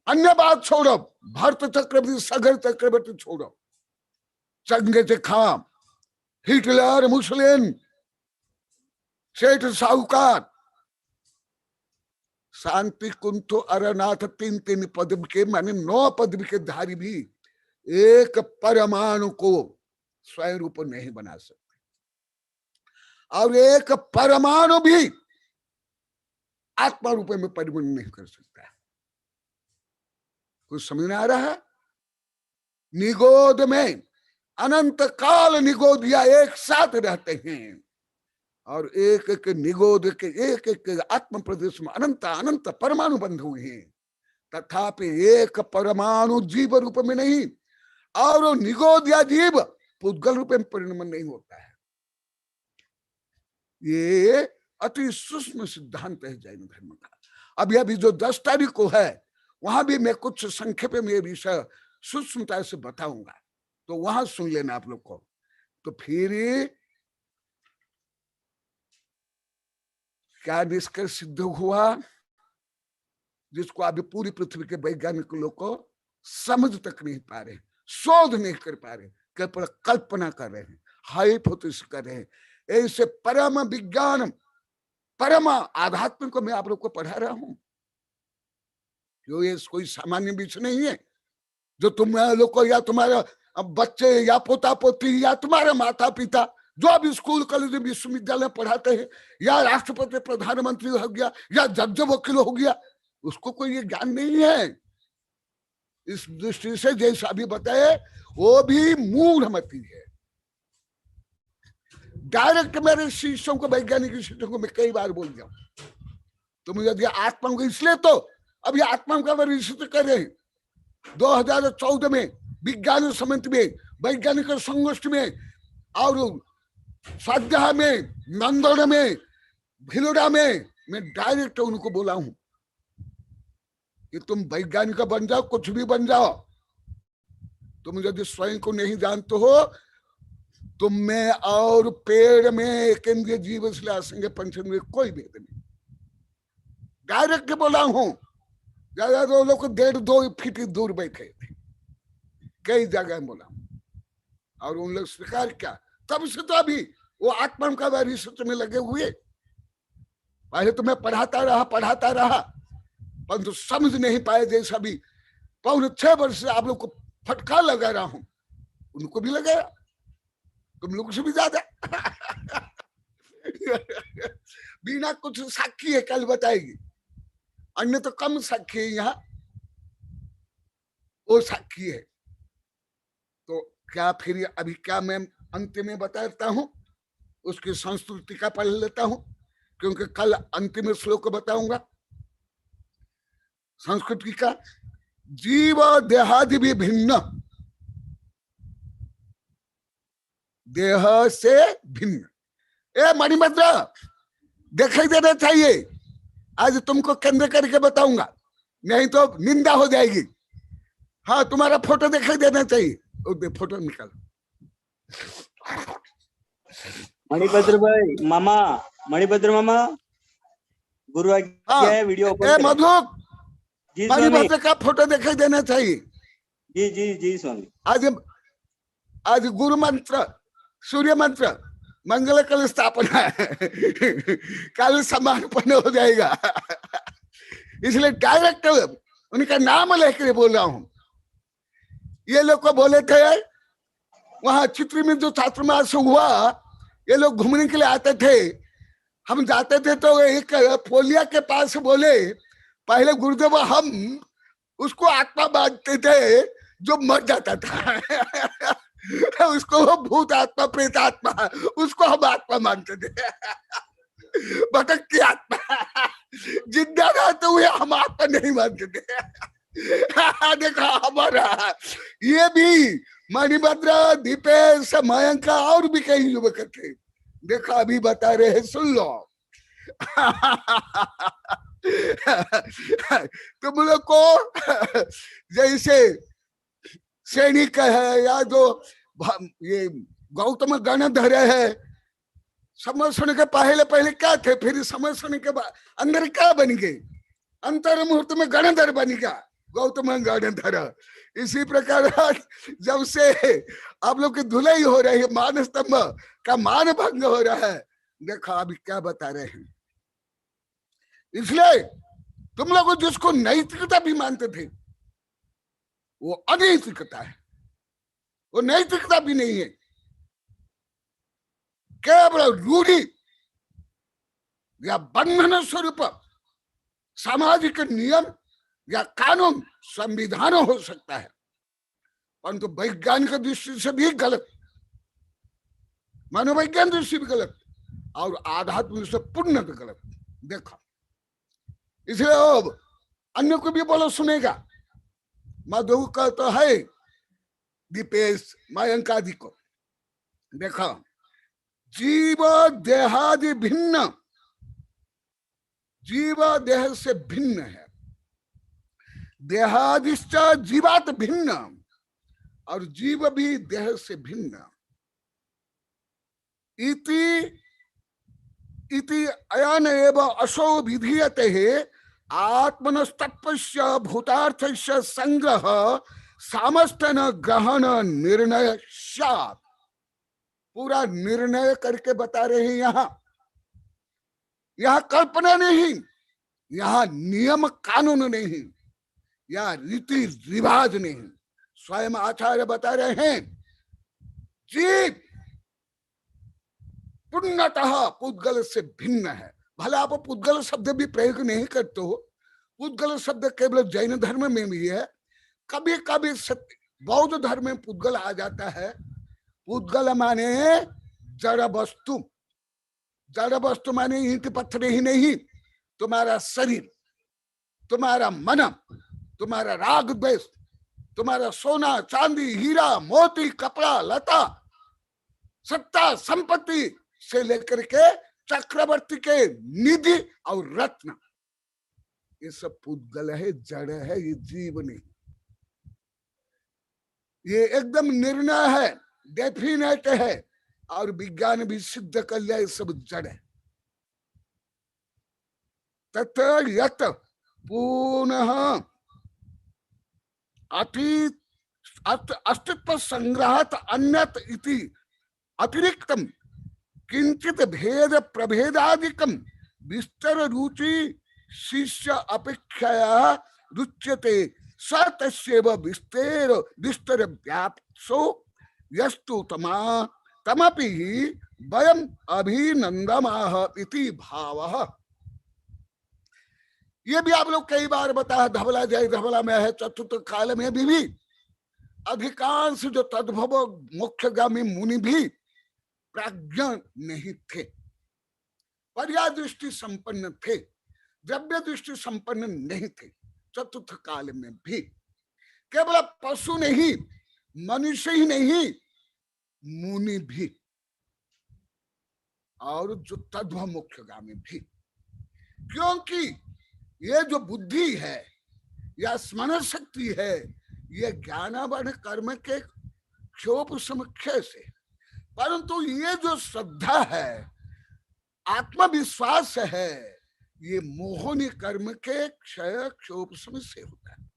अन्य बात छोड़ो, भरत चक्रवर्ती, सगर चक्रवर्ती छोड़ो, चंगेज खान, हिटलर, मुसलिन, सेठ साहूकार, शांति कुंठ अरनाथ, तीन तीन पदवी के, माने 9 पदवी के धारी भी एक परमाणु को स्वयं रूप नहीं बना सकते, और एक परमाणु भी आत्मा रूप में परिवर्तन नहीं कर सकता। कुछ समझ में आ रहा है? निगोद में अनंत काल निगोदिया एक साथ रहते हैं, और एक एक निगोद के एक एक आत्म प्रदेश में अनंत अनंत परमाणु बंध हुए हैं, तथापि एक परमाणु जीव रूप में नहीं, और निगोदिया जीव पुद्गल रूप में परिणमन नहीं होता है। ये अति सूक्ष्म सिद्धांत है जैन धर्म का। अभी अभी जो 10 तारीख को है, वहां भी मैं कुछ संक्षेप में विषय सूक्ष्मता से बताऊंगा, तो वहां सुन लेना आप लोग को। तो फिर क्या निष्कर्ष सिद्ध हुआ, जिसको अभी पूरी पृथ्वी के वैज्ञानिक लोग को समझ तक नहीं पा रहे, शोध नहीं कर पा रहे, केवल कल्पना कर रहे हैं, हाइपोथेसिस कर रहे हैं। ऐसे परम विज्ञान, परम आध्यात्म को मैं आप लोग को पढ़ा रहा हूं। क्यों? ये कोई सामान्य विषय नहीं है जो तुम लोग को, या तुम्हारे बच्चे, या पोता पोती, या तुम्हारे माता पिता जो अब स्कूल कॉलेज विश्वविद्यालय पढ़ाते हैं, या राष्ट्रपति प्रधानमंत्री हो गया, या जज वकील हो गया, उसको कोई ये ज्ञान नहीं है। इस दृष्टि से जैसा अभी बताए, वो भी मूढ़मती है। डायरेक्ट मेरे शिष्यों को, वैज्ञानिक शिष्यों को मैं कई बार बोल दिया, तुम यदि आत्मा को, इसलिए तो अभी आत्मा का रिसर्च कर रहे हैं। 2014 में विज्ञान समिति में, वैज्ञानिक संगोष्ठी में, और स्वाध्याय में, नंदन में, भिलोड़ा में मैं डायरेक्ट उनको बोला हूं कि तुम वैज्ञानिक बन जाओ, कुछ भी बन जाओ, तुम यदि स्वयं को नहीं जानते हो, तुम में और पेड़ में एक इंद्रिय जीव इसलिए आसेंगे पंचेंद्रिय कोई भेद नहीं। डायरेक्ट बोला हूं। ज्यादा तो लोग 1.5-2 फीट दूर बैठे थे, कई जगह बोला और उन लोग स्वीकार किया। तब से तो अभी वो आत्मा का रिसर्च में लगे हुए। पहले तो मैं पढ़ाता रहा परंतु समझ नहीं पाए। जैसा भी 6 वर्ष से आप लोग को फटका लगा रहा हूं, उनको भी लगाया, तुम लोग से भी ज्यादा। बिना कुछ साक्षी है, कल बताएगी। अन्य तो कम साक्षी है, यहाँ वो साक्षी है। तो क्या फिर अभी क्या मैं अंत में बताता हूं, उसकी संस्कृति का पढ़ लेता हूं, क्योंकि कल अंतिम श्लोक बताऊंगा संस्कृति का। जीव देहादि भी भिन्न, देह से भिन्न। ए मणिभद्र, दिखाई देना चाहिए। आज तुमको केंद्र करके बताऊंगा, नहीं तो निंदा हो जाएगी। हाँ, तुम्हारा फोटो दिखाई देना चाहिए। फोटो निकालो। मणिभद्र भाई, मामा, मणिभद्र मामा, गुरु क्या है वीडियो ओपन करें। मधु, मणिभद्र का फोटो दिखाई देना चाहिए। जी जी जी स्वामी। आज गुरु मंत्र, सूर्य मंत्र, मंगल कल स्थापना है। कल समापन हो जाएगा। इसलिए डायरेक्ट उनका नाम लेकर बोल रहा हूं। ये लोग को बोले थे वहां चित्र में जो छात्रमास हुआ, ये लोग घूमने के लिए आते थे। हम जाते थे तो एक पोलिया के पास बोले, पहले गुरुदेव हम उसको आत्मा मानते थे जो मर जाता था। उसको वो भूत आत्मा, प्रेत आत्मा, उसको हम आत्मा मानते थे। भटक की आत्मा, जिंदा रहते हुए हम आत्मा नहीं मानते थे। देखा हमारा ये भी मणिभद्र, दीपेश, मयंक और भी कई युवक थे। देखा अभी बता रहे हैं, सुन लो। तुम लोग को जैसे सैनिक है या जो ये गौतम गणधर है, समझने के पहले क्या थे, फिर समझने के बाद अंदर क्या बन गए, अंतर मुहूर्त में गणधर बन गया गौतम गणधर। इसी प्रकार जब से आप लोग की धुलाई हो रही है, मान स्तंभ का मान भंग हो रहा है, देखा अभी क्या बता रहे हैं। इसलिए तुम लोग जिसको नैतिकता भी मानते थे, वो अनैतिकता है, वो नैतिकता भी नहीं है, केवल रूढ़ी या बंधन स्वरूप सामाजिक नियम या कानून, संविधान हो सकता है, परंतु वैज्ञानिक दृष्टि से भी गलत, मनोवैज्ञान दृष्टि भी गलत और आध्यात्मिक दृष्टि से पूर्ण भी गलत। देखो, इसलिए अब अन्य को भी बोलो सुनेगा। मधु का तो है, दीपेश, मयंक आदि को देखो, जीव देहादि भिन्न, जीव देह से भिन्न है, देहादिश्च जीवात भिन्न, और जीव भी देह से भिन्न। इति अयन एव असो विधीयते है आत्मनस्तत्वस्य भूतार्थस्य संग्रह सामस्तन ग्रहण निर्णय स्यात्। पूरा निर्णय करके बता रहे हैं। यहाँ कल्पना नहीं, यहाँ नियम कानून नहीं, यहाँ रीति रिवाज नहीं, स्वयं आचार्य बता रहे हैं। जीव पूर्णतः पुद्गल से भिन्न है। भले आप पुद्गल शब्द भी प्रयोग नहीं करते हो, पुद्गल शब्द केवल जैन धर्म में भी है, कभी कभी बौद्ध धर्म में पुद्गल आ जाता है। पुद्गल माने जड़ वस्तु, जड़ वस्तु माने ईंट पत्थर ही नहीं, तुम्हारा शरीर, तुम्हारा मन, तुम्हारा राग द्वेष, तुम्हारा सोना चांदी हीरा मोती कपड़ा लता सत्ता संपत्ति से लेकर के चक्रवर्ती के निधि और रत्न, ये सब पुद्गल है, जड़ है, ये जीव नहीं। ये एकदम निर्णय है, डेफिनेट है, और विज्ञान भी सिद्ध कर लिया ये सब जड़ है। तत्र यत् पुनः अतीत अस्तित्व संग्रहात अन्यत इति अतिरिक्तम किंचित भेद प्रभेदादिकम विस्तर रुचि शिष्य अपेक्षया रुच्यते स तस्यैव विस्तर व्याप्सो यस्तु तमपि वयम् अभिनंदमाह इति भावः। ये भी आप लोग कई बार बताया, धवला जय धवला में है, चतुर्थ काल में भी अधिकांश जो तद्भव मोक्षगामी मुनि भी प्राज्ञ नहीं थे, पर्या दृष्टि संपन्न थे, द्रव्य दृष्टि संपन्न नहीं थे। चतुर्थ काल में भी केवल पशु नहीं, मनुष्य ही नहीं, मुनि भी और जो तद्भव मोक्षगामी भी। क्योंकि ये जो बुद्धि है या स्मरण शक्ति है, ये ज्ञानावर्ण कर्म के क्षोभ समुक्षय से, परंतु ये जो श्रद्धा है, आत्मविश्वास है, ये मोहनी कर्म के क्षय क्षोभ से होता है।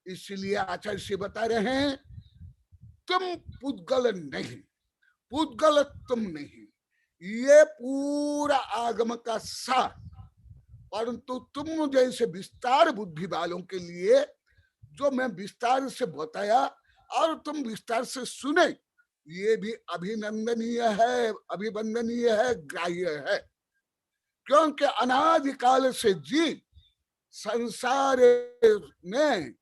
इसलिए आचार्य से बता रहे हैं, तुम पुद्गल नहीं, पुद्गल तुम नहीं, ये पूरा आगम का सार, परंतु तुम जैसे विस्तार बुद्धि वालों के लिए जो मैं विस्तार से बताया और तुम विस्तार से सुने, ये भी अभिनंदनीय है, अभिवंदनीय है, ग्राह्य है। क्योंकि अनादिकाल से जी संसार में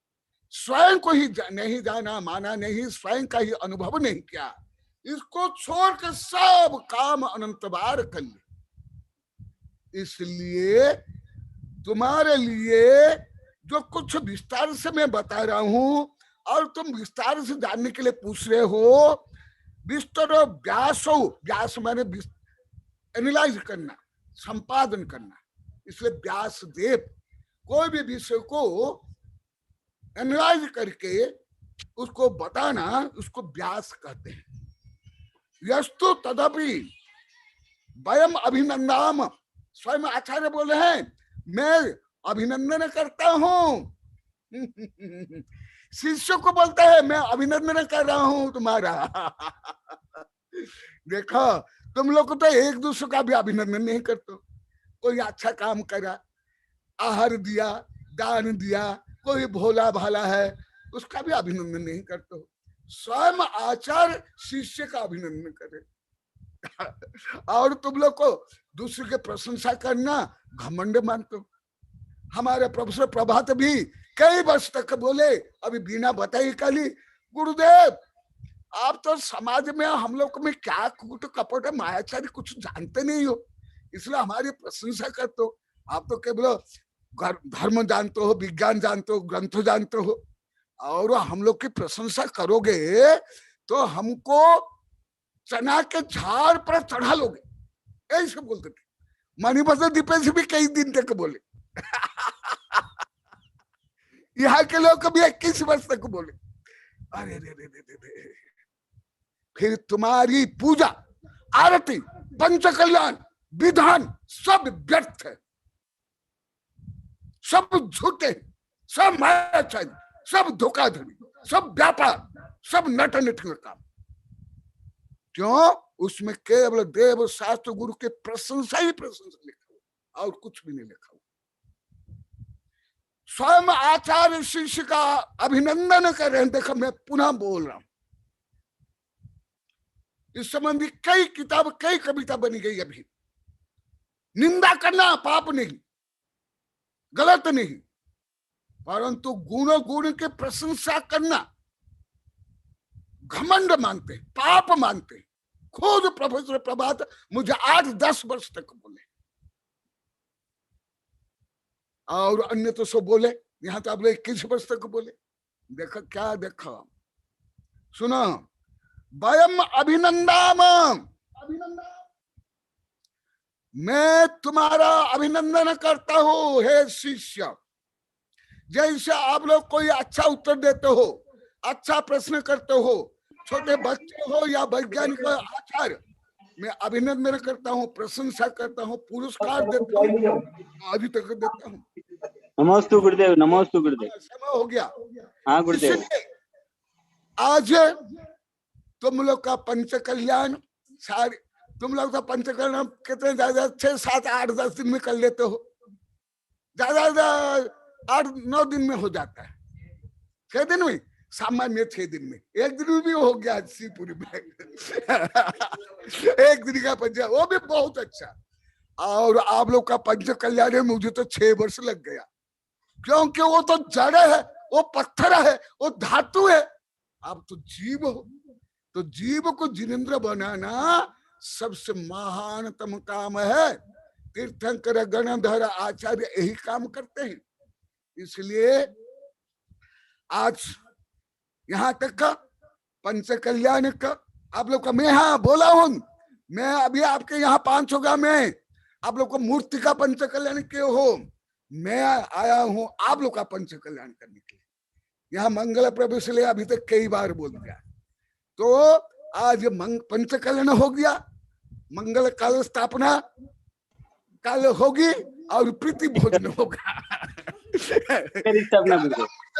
स्वयं को ही नहीं जाना, माना नहीं, स्वयं का ही अनुभव नहीं किया, इसको छोड़कर सब काम अनंत बार कर ले। इसलिए तुम्हारे लिए जो कुछ विस्तार से मैं बता रहा हूं और तुम विस्तार से जानने के लिए पूछ रहे हो, विस्तार व्यास हो, व्यास माने एनालाइज करना, संपादन करना। इसलिए व्यास देव कोई भी विषय को एनालाइज करके उसको बताना, उसको व्यास कहते हैं। यस्तु तदपि वयम अभिनंदाम, स्वयं आचार्य बोले हैं मैं अभिनंदन करता हूं। शिष्य को बोलता है मैं अभिनंदन कर रहा हूं तुम्हारा। देखो तुम लोग तो एक दूसरे का भी अभिनंदन नहीं करते। कोई अच्छा काम करा, आहार दिया, दान दिया, कोई भोला भाला है, उसका भी अभिनंदन नहीं करते हो। स्वयं आचार्य शिष्य का अभिनंदन करे। और तुम लोग को दूसरे के प्रशंसा करना घमंड मानते हो। हमारे प्रोफेसर प्रभात भी कई वर्ष तक बोले, अभी बिना बताई कली, गुरुदेव आप तो समाज में हम लोग में क्या कूट कपट मायाचारी कुछ जानते नहीं हो, इसलिए हमारी प्रशंसा करते हो। आप तो केवल धर्म जानते हो, विज्ञान जानते हो, ग्रंथ जानते हो, और हम लोग की प्रशंसा करोगे तो हमको चना के झाड़ पर चढ़ा लोगे, ऐसे बोलते थे। मणिभद्र दीपेश भी कई दिन तक बोले। यहाँ के लोग कभी 21 वर्ष तक बोले। अरे रे रे रे रे, फिर तुम्हारी पूजा, आरती, पंचकल्याण, विधान सब व्यर्थ है, सब झूठे, सब मायाचारी, सब धोखाधड़ी, सब व्यापार, सब नट नट का काम। क्यों? उसमें केवल देव शास्त्र गुरु के प्रशंसा ही प्रशंसा लिखा हुआ और कुछ भी नहीं लिखा हुआ। स्वयं आचार्य शिष्य का अभिनंदन कर रहे हैं। देखो मैं पुनः बोल रहा हूं, इस संबंधी कई किताब, कई कविता बनी गई। अभी निंदा करना पाप नहीं, गलत नहीं, परंतु गुण की प्रशंसा करना घमंड मानते, पाप मानते। खुद प्रोफेसर प्रभात मुझे 8-10 वर्ष तक बोले, और अन्य तो सब बोले, यहाँ तो आप लोग 21 वर्ष तक बोले। देखो क्या देखो, सुनो, वयम अभिनंदाम, मैं तुम्हारा अभिनंदन करता हूं हे शिष्य। जैसे आप लोग कोई अच्छा उत्तर देते हो, अच्छा प्रश्न करते हो, छोटे बच्चे हो या वैज्ञानिक आचार्य, मैं अभिनंदन करता हूँ, प्रशंसा करता हूँ, पुरस्कार देता हूँ, अभी तक देता हूँ। नमोस्तु गुरुदेव, नमोस्तु गुरुदेव। समय हो गया। हाँ गुरुदेव। इसलिए आज तुम लोग का पंच कल्याण सारे, तुम लोग का पंच कल्याण कितने ज्यादा 6, 7, 8, 10 दिन में कर लेते हो, ज्यादा 8-9 दिन में हो जाता है। 6 दिन में, सामान्य 6 दिन में, 1 दिन में भी हो गया शिवपुरी में। 1 दिन का पंच, वो भी बहुत अच्छा। और आप लोग का पंच कल्याण है, मुझे तो 6 वर्ष लग गया, क्योंकि वो तो जड़ है, वो पत्थर है, वो धातु है। आप तो जीव हो, तो जीव को जिनेंद्र बनाना सबसे महानतम काम है। तीर्थंकर गणधर आचार्य यही काम करते हैं। इसलिए आज यहाँ तक का पंच कल्याण का आप लोग का, मैं हाँ बोला हूं, मैं अभी आपके यहाँ 5 होगा, मैं आप लोग को मूर्ति का पंच कल्याण क्यों हो, मैं आया हूं आप लोग का पंच कल्याण करने के लिए। यहाँ मंगल प्रवेश ले अभी तक कई बार बोल दिया, तो आज पंच कल्याण हो गया, मंगल काल स्थापना काल होगी और प्रीति भोजन होगा।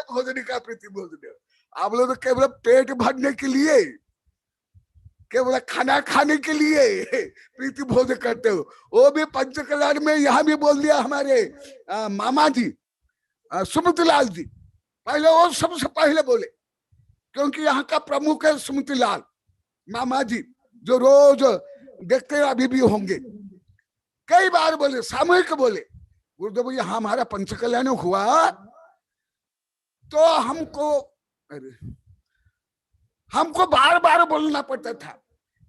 भोजन का प्रीति भोजन। आप लोग तो केवल पेट भरने के लिए, केवल खाना खाने के लिए प्रीति भोजन करते हो। वो भी पंच कल्याण में यहाँ भी बोल दिया हमारे मामा जी सुमतिलाल जी, पहले वो सबसे पहले बोले, क्योंकि यहाँ का प्रमुख है सुमतिलाल मामा जी, जो रोज देखते हैं, अभी भी होंगे। कई बार बोले, सामूहिक बोले, गुरुदेव यहाँ हमारा पंच कल्याण हुआ तो हमको बार बार बोलना पड़ता था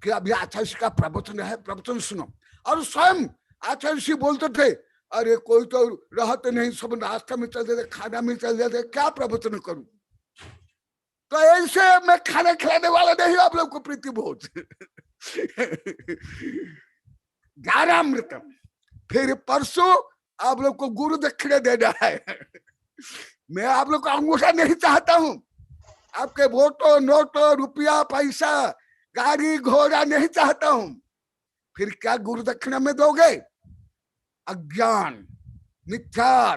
कि अभी आचार्य का प्रवचन है, प्रवचन सुनो। और स्वयं आचार्य बोलते थे, अरे कोई तो रहते नहीं, सब नाश्ता में चल जाते, खाना में चल जाते, क्या प्रवचन करूं। तो ऐसे मैं खाना खिलाने वाला नहीं, आप लोग को प्रीति भोज। ज्ञानामृतम, फिर परसों आप लोग को गुरु दक्षिणा देना है। मैं आप लोग को अंगूठा नहीं चाहता हूं, आपके वोटो नोटो रुपया पैसा गाड़ी घोड़ा नहीं चाहता हूं। फिर क्या गुरु दक्षिणा में दोगे? अज्ञान, मिथ्या,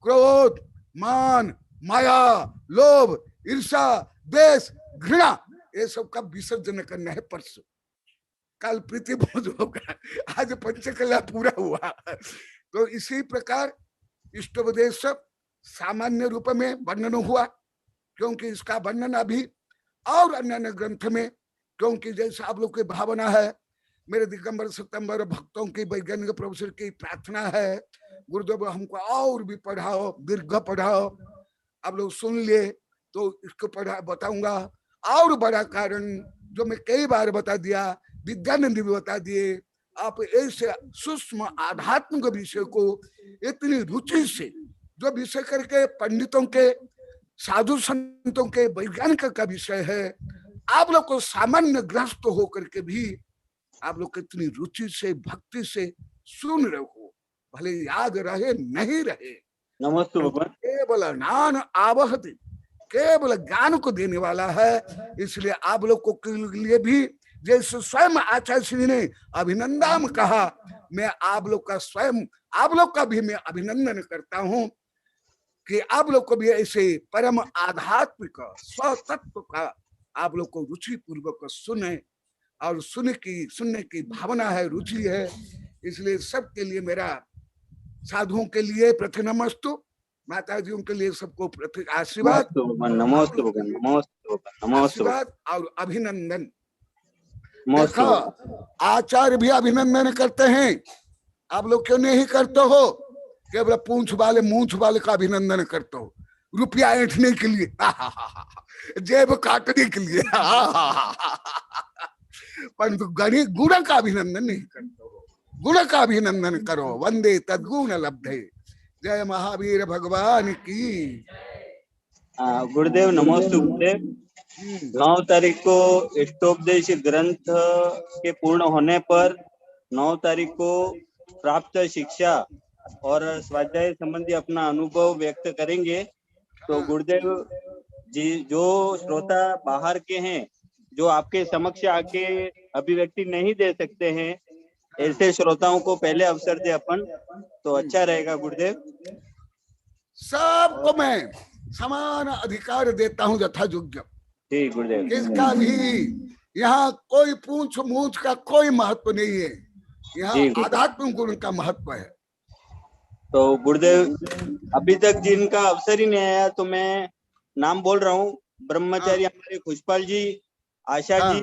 क्रोध, मान, माया, लोभ, ईर्षा, द्वेष, घृणा, ये सब का विसर्जन करना है परसों। कल प्रीति भोज होगा, आज पंचकला पूरा हुआ। तो इसी प्रकार इष्टोपदेश सामान्य रूप में वर्णन हुआ, क्योंकि इसका वर्णन अभी और अन्य ग्रंथ में, क्योंकि जैसे आप लोग की भावना है, मेरे दिगंबर सितंबर भक्तों की वैज्ञानिक प्रोफेसर की प्रार्थना है, गुरुदेव हमको और भी पढ़ाओ, दीर्घ पढ़ाओ। आप लोग सुन लिए तो इसको पढ़ा बताऊंगा। और बड़ा कारण जो मैं कई बार बता दिया, विद्यानंद भी बता दिए, आप ऐसे सूक्ष्म आध्यात्मिक विषय को इतनी रुचि से, जो विषय करके पंडितों के, साधु संतों के, वैज्ञानिक का विषय है, आप लोग को सामान्य ग्रस्त होकर के भी आप लोग कितनी रुचि से, भक्ति से सुन रहे हो, भले याद रहे नहीं रहे। नमस्ते भगवान। केवल ज्ञान आवहति, केवल ज्ञान को देने वाला है। इसलिए आप लोग को लिए भी, जैसे स्वयं आचार्य श्री ने अभिनंदन कहा, मैं आप लोग का स्वयं, आप लोग का भी मैं अभिनंदन करता हूं कि आप लोग को भी ऐसे परम आध्यात्मिक स्वतत्व का आप लोग को रुचि पूर्वक सुने, और सुनने की भावना है, रुचि है। इसलिए सबके लिए मेरा, साधुओं के लिए प्रति नमस्तु, माताजियों के लिए सबको प्रति आशीर्वाद, आशीर्वाद और अभिनंदन। देखो आचार्य भी अभिनंदन करते हैं, आप लोग क्यों नहीं करते हो? केवल पूंछ वाले का अभिनंदन करते हो, रुपया ऐंठने के लिए, जेब काटने के लिए, परंतु गुण का अभिनंदन नहीं करते हो। गुण का अभिनंदन करो, वंदे तद्गुण लब्धे। जय महावीर भगवान की। गुरुदेव नमोस्तु गुरुदेव। 9 तारीख को इष्टोपदेश ग्रंथ के पूर्ण होने पर 9 तारीख को प्राप्त शिक्षा और स्वाध्याय संबंधी अपना अनुभव व्यक्त करेंगे। तो गुरुदेव जी, जो श्रोता बाहर के हैं, जो आपके समक्ष आके अभिव्यक्ति नहीं दे सकते हैं, ऐसे श्रोताओं को पहले अवसर दे अपन, तो अच्छा रहेगा गुरुदेव। सबको मैं समान अधिकार देता हूँ यथा योग्य। ठीक गुरुदेव। इसका भी यहाँ कोई पूछ मूछ का कोई महत्व नहीं है, यहाँ आध्यात्मिक गुण का महत्व है। तो गुरुदेव, अभी तक जिनका अवसर ही नहीं आया तो मैं नाम बोल रहा हूँ। ब्रह्मचारी हमारे खुशपाल जी, आशा जी,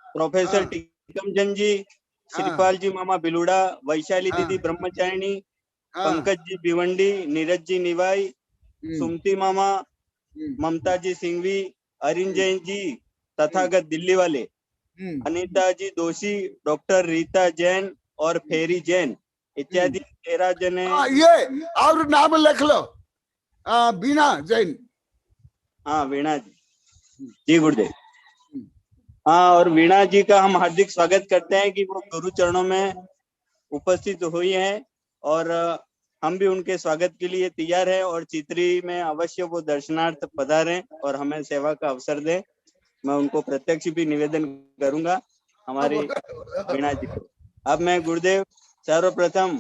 प्रोफेसर टीकमचंद जी, श्रीपाल जी मामा बिलुड़ा, वैशाली दीदी ब्रह्मचारिणी, पंकज जी भिवंडी, नीरज जी निवाई, सुमती मामा, ममता जी सिंघवी, अरिन जैन जी, तथागत दिल्ली वाले, अनीता जी दोषी, डॉक्टर रीता जैन और फेरी जैन इत्यादि 13 जने। ये और नाम लिख लो, बीना जैन। हाँ वीणा जी, जी गुरुदेव। हाँ, और वीणा जी का हम हार्दिक स्वागत करते हैं कि वो गुरु चरणों में उपस्थित हुई हैं, और हम भी उनके स्वागत के लिए तैयार है। और चित्री में अवश्य वो दर्शनार्थ पधारें और हमें सेवा का अवसर दें। मैं उनको प्रत्यक्ष भी निवेदन करूंगा हमारी वीणा जी को। अब मैं गुरुदेव सर्वप्रथम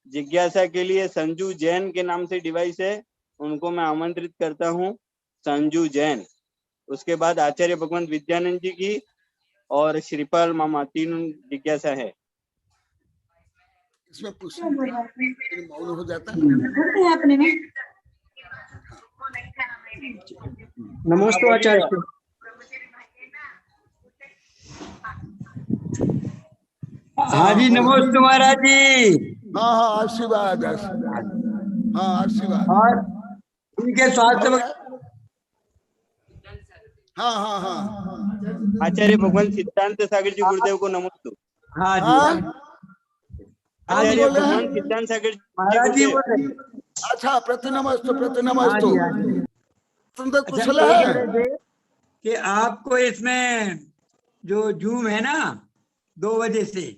जिज्ञासा के लिए संजू जैन के नाम से डिवाइस है, उनको मैं आमंत्रित करता हूँ, संजू जैन। उसके बाद आचार्य भगवंत विद्यानंद जी की और श्रीपाल मामा, 3 जिज्ञासा है। इसमें मौन हो जाता है। नमस्ते आचार्य। हाँ जी, नमस्ते महाराज जी। हाँ हाँ, आशीर्वाद आशीर्वाद। हाँ आशीर्वाद। और उनके स्वास्थ्य। हाँ हाँ हाँ, आचार्य भगवान सिद्धांत सागर जी गुरुदेव को नमस्ते। हाँ जी, आचार्य भगवान सिद्धांत सागर जी महाराज जी। अच्छा, प्रतिनमस्तु। तुम तो कुशल है कि आपको इसमें जो जूम है ना 2 बजे से,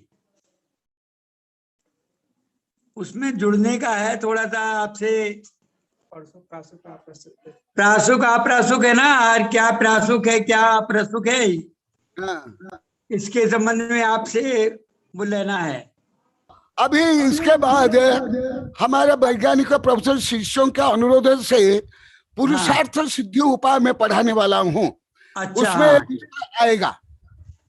उसमें जुड़ने का है थोड़ा सा आपसे। प्रासुक अप्रासुक है ना, और क्या प्रासुक है क्या अप्रासुक है, इसके संबंध में आपसे वो लेना है। अभी इसके बाद हमारे वैज्ञानिक प्रोफेसर शिष्यों के अनुरोध से पुरुषार्थ सिद्धि उपाय में पढ़ाने वाला हूँ। अच्छा, उसमें आएगा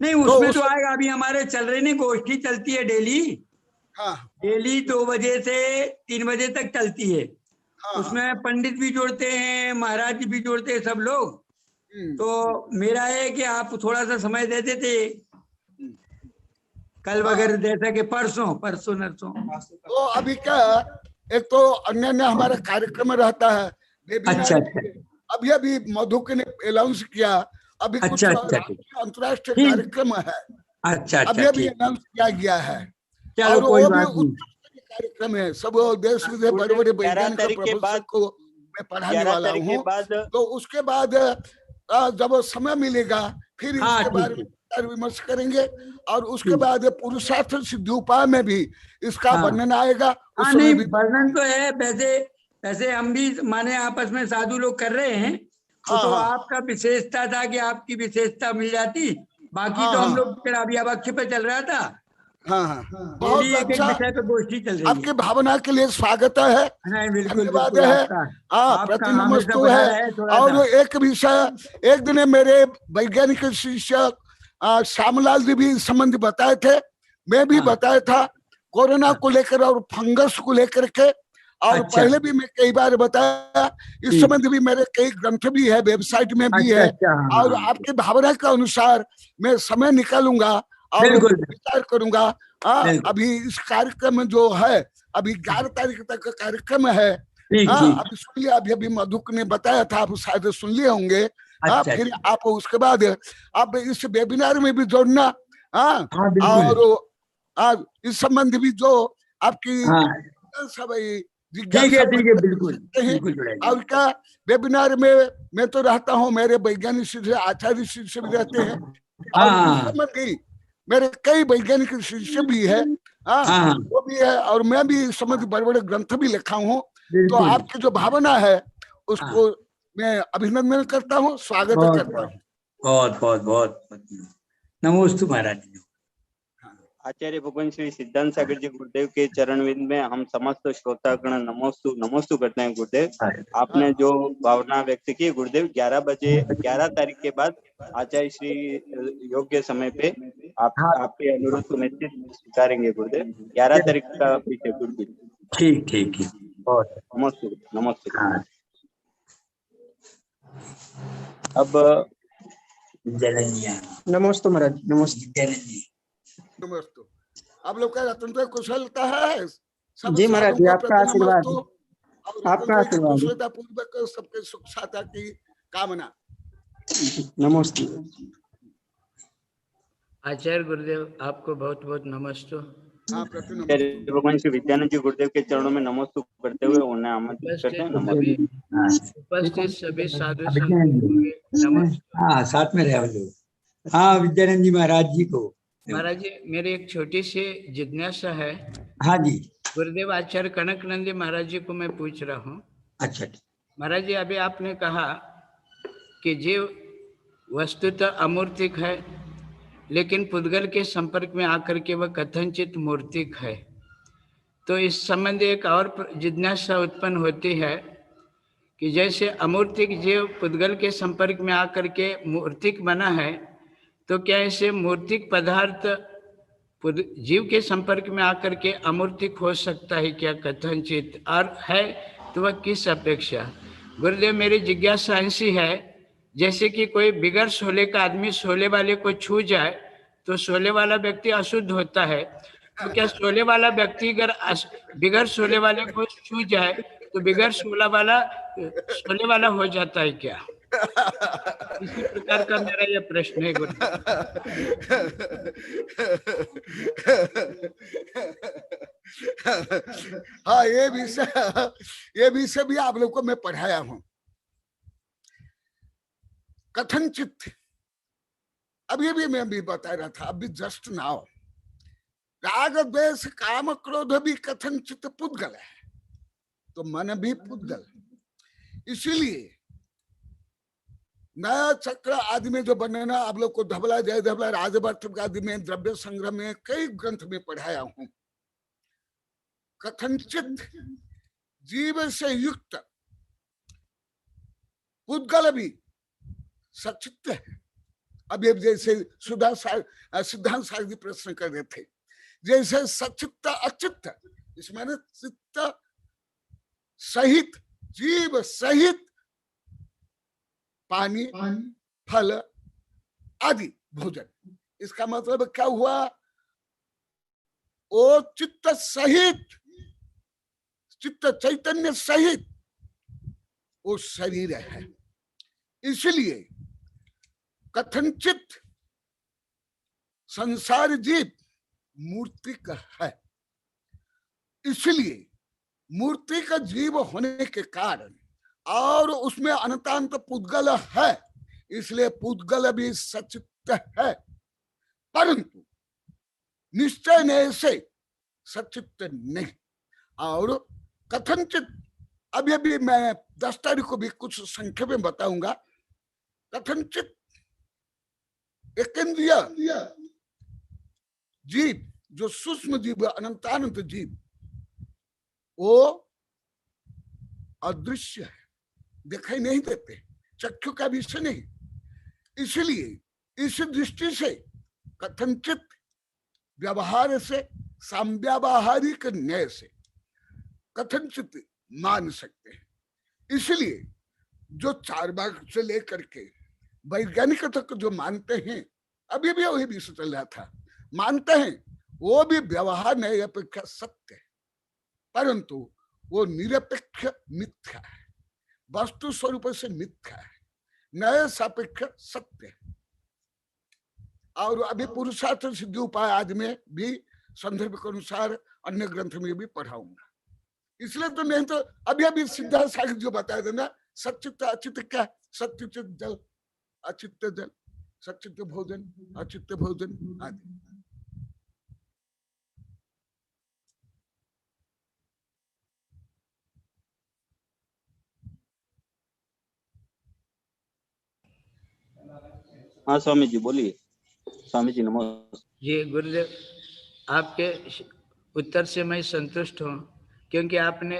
नहीं उसमें तो आएगा। अभी हमारे चल रहे ने गोष्ठी चलती है डेली। हाँ, डेली 2 बजे से 3 बजे तक चलती है। हाँ, उसमें पंडित भी जोड़ते हैं, महाराज जी भी जोड़ते हैं, सब लोग। तो मेरा है कि आप थोड़ा सा समय दे देते कल वगैरह, जैसा कि परसों नरसों। तो अभी क्या, एक तो अन्य हमारा कार्यक्रम रहता है। अच्छा। अभी मधु ने अनाउंस किया, अभी कुछ अंतर्राष्ट्रीय कार्यक्रम है। अच्छा, अभी अनाउंस किया गया है। चलो कोई बात नहीं। कार्यक्रम है, सब देश विदेश बड़े बड़े वैज्ञानिक प्रोफेसर को मैं पढ़ाने वाला हूँ। तो उसके बाद जब समय मिलेगा फिर इसके बारे में विमर्श करेंगे, और उसके बाद पुरुषार्थ सिद्धि उपाय में भी इसका वर्णन आएगा। नहीं, वर्णन तो है। वैसे हम भी माने आपस में साधु लोग कर रहे हैं। तो आपका विशेषता था कि आपकी विशेषता मिल जाती, बाकी तो हम लोग अभी अवक्ष पे चल रहा था। हाँ, बहुत अच्छा। विषय पे गोष्ठी चल रही है। आपकी भावना के लिए स्वागत है, धन्यवाद है। प्रतिनमस्तु है। और एक विषय, एक दिन मेरे वैज्ञानिक शिष्य श्यामलाल जी भी इस संबंध बताए थे, मैं भी बताया था, कोरोना को लेकर और फंगस को लेकर के। और पहले भी मैं कई बार बताया, इस संबंध भी मेरे कई ग्रंथ भी है, वेबसाइट में भी है। और आपकी भावना के अनुसार मैं समय निकालूंगा और विचार करूंगा। अभी इस कार्यक्रम जो है, अभी 11 तारीख तक का कार्यक्रम है। अभी सुन लिया, अभी मधुक ने बताया था, आप शायद सुन लिए होंगे। फिर आप उसके बाद आप इस वेबिनार में भी जोड़ना। और इस संबंध भी जो आपकी सब जिज्ञासा, बिल्कुल। और क्या वेबिनार में मैं तो रहता हूँ, मेरे वैज्ञानिक शिष्य आचार्य शिष्य भी रहते हैं। और मेरे कई वैज्ञानिक शिष्य भी है, हाँ वो भी है, और मैं भी इस समय बड़े बड़े ग्रंथ भी लिखा हूँ। तो आपकी जो भावना है उसको मैं अभिनंदन करता हूँ, स्वागत करता हूँ। बहुत बहुत बहुत नमोस्तु महाराज। आचार्य भगवान श्री सिद्धांत सागर जी गुरुदेव के चरणविंद में हम समस्त श्रोतागण नमोस्तु नमोस्तु करते हैं गुरुदेव। आपने जो भावना व्यक्त की गुरुदेव, 11 तारीख के बाद आचार्य श्री योग्य समय पे आपके अनुरोध को निश्चित स्वीकारेंगे गुरुदेव। 11 तारीख का पीछे गुरुदेव। ठीक ठीक ठीक, बहुत नमस्ते नमस्ते। अब नमस्ते महाराज, नमस्ते। नमस्ते। आप लोग का अत्यंत कुशलता है। जी महाराज जी, आपका आशीर्वाद, आपका आशीर्वाद। कुशलता पूर्वक सबके सुख शांति की कामना। नमस्ते आचार्य गुरुदेव, आपको बहुत बहुत नमस्ते। भगवान श्री विद्यानंद जी गुरुदेव के चरणों में नमस्ते करते हुए उन्हें आमंत्रित करते हैं। उपस्थित सभी साधु संतों, हाँ साथ में रहे लोग। हाँ विद्यानंद जी महाराज जी को। महाराज जी, मेरी एक छोटी सी जिज्ञासा है। हाँ जी। गुरुदेव आचार्य कनकनंदी महाराज जी को मैं पूछ रहा हूँ। अच्छा महाराज जी, अभी आपने कहा कि जीव वस्तुतः अमूर्तिक है, लेकिन पुद्गल के संपर्क में आकर के वह कथनचित मूर्तिक है। तो इस संबंध एक और जिज्ञासा उत्पन्न होती है कि जैसे अमूर्तिक जीव पुद्गल के संपर्क में आकर के मूर्तिक बना है, तो क्या ऐसे मूर्तिक पदार्थ जीव के संपर्क में आकर के अमूर्तिक हो सकता है क्या कथनचित, और है तो वह किस अपेक्षा? गुरुदेव, मेरी जिज्ञासा ऐसी है, जैसे कि कोई बिगड़ सोले का आदमी सोले वाले को छू जाए तो सोले वाला व्यक्ति अशुद्ध होता है, तो क्या सोले वाला व्यक्ति अगर बिगड़ सोले वाले को छू जाए तो बिगड़ सोले वाला हो जाता है क्या? इसी प्रकार का मेरा यह प्रश्न है गुरु। हाँ, ये विषय भी आप लोग को मैं पढ़ाया हूँ। कथनचित अभी भी मैं भी बता रहा था, अभी जस्ट नाउ, राग द्वेष काम क्रोध भी कथनचित पुद्गल है, तो मन भी पुद्गल। इसीलिए नया चक्र आदि में जो वर्णना आप लोग को धबला जय धबला राजवर्थ आदि में द्रव्य संग्रह में कई ग्रंथ में पढ़ाया हूं। कथनचित जीव से युक्त पुद्गल भी सचित्त है। अब ये जैसे सिद्धांत सागर प्रश्न कर रहे थे, जैसे सचित्त अचित्त, इसमें चित्त सहित जीव सहित पानी फल आदि भोजन, इसका मतलब क्या हुआ? ओ चित्त सहित, चित्त चैतन्य सहित वो शरीर है। इसलिए कथनचित संसार जीव मूर्तिक है। इसलिए मूर्ति का जीव होने के कारण और उसमें अनंतांत पुद्गल है, इसलिए पुद्गल भी सचित्त है, परंतु निश्चय ने से सचित्त नहीं। और कथनचित अभी मैं 10 तारीख को भी कुछ संख्या में बताऊंगा। कथनचित एकेंद्रिय जीव, जो सूक्ष्म जीव अनंतानंत जीव, वो अदृश्य है, दिखाई नहीं देते, चक्षु का विषय नहीं। इसलिए इस दृष्टि से कथनचित व्यवहार से, सांव्यावहारिक न्याय से कथनचित मान सकते हैं। इसलिए जो 4 भाग से लेकर के वैज्ञानिक तक जो मानते हैं, अभी भी वही विषय चल रहा था, मानते हैं वो भी व्यवहार न्याय अपेक्षा सत्य है, परंतु वो निरपेक्ष मिथ्या है, वस्तु स्वरूप से मिथ्या है, न्याय सापेक्ष सत्य है। और अभी पुरुषार्थ सिद्धि उपाय आदि में भी संदर्भ के अनुसार अन्य ग्रंथ में भी पढ़ाऊंगा। इसलिए तो नहीं तो अभी सिद्धांत सागर जो बताया था ना, सचित्त अचित्त क्या? सचित्त जल, अचित्त जल, सचित्त भोजन, अचित्त भोजन आदि। हाँ स्वामी जी बोलिए। स्वामी जी नमस्ते। जी गुरुदेव, आपके उत्तर से मैं संतुष्ट हूँ, क्योंकि आपने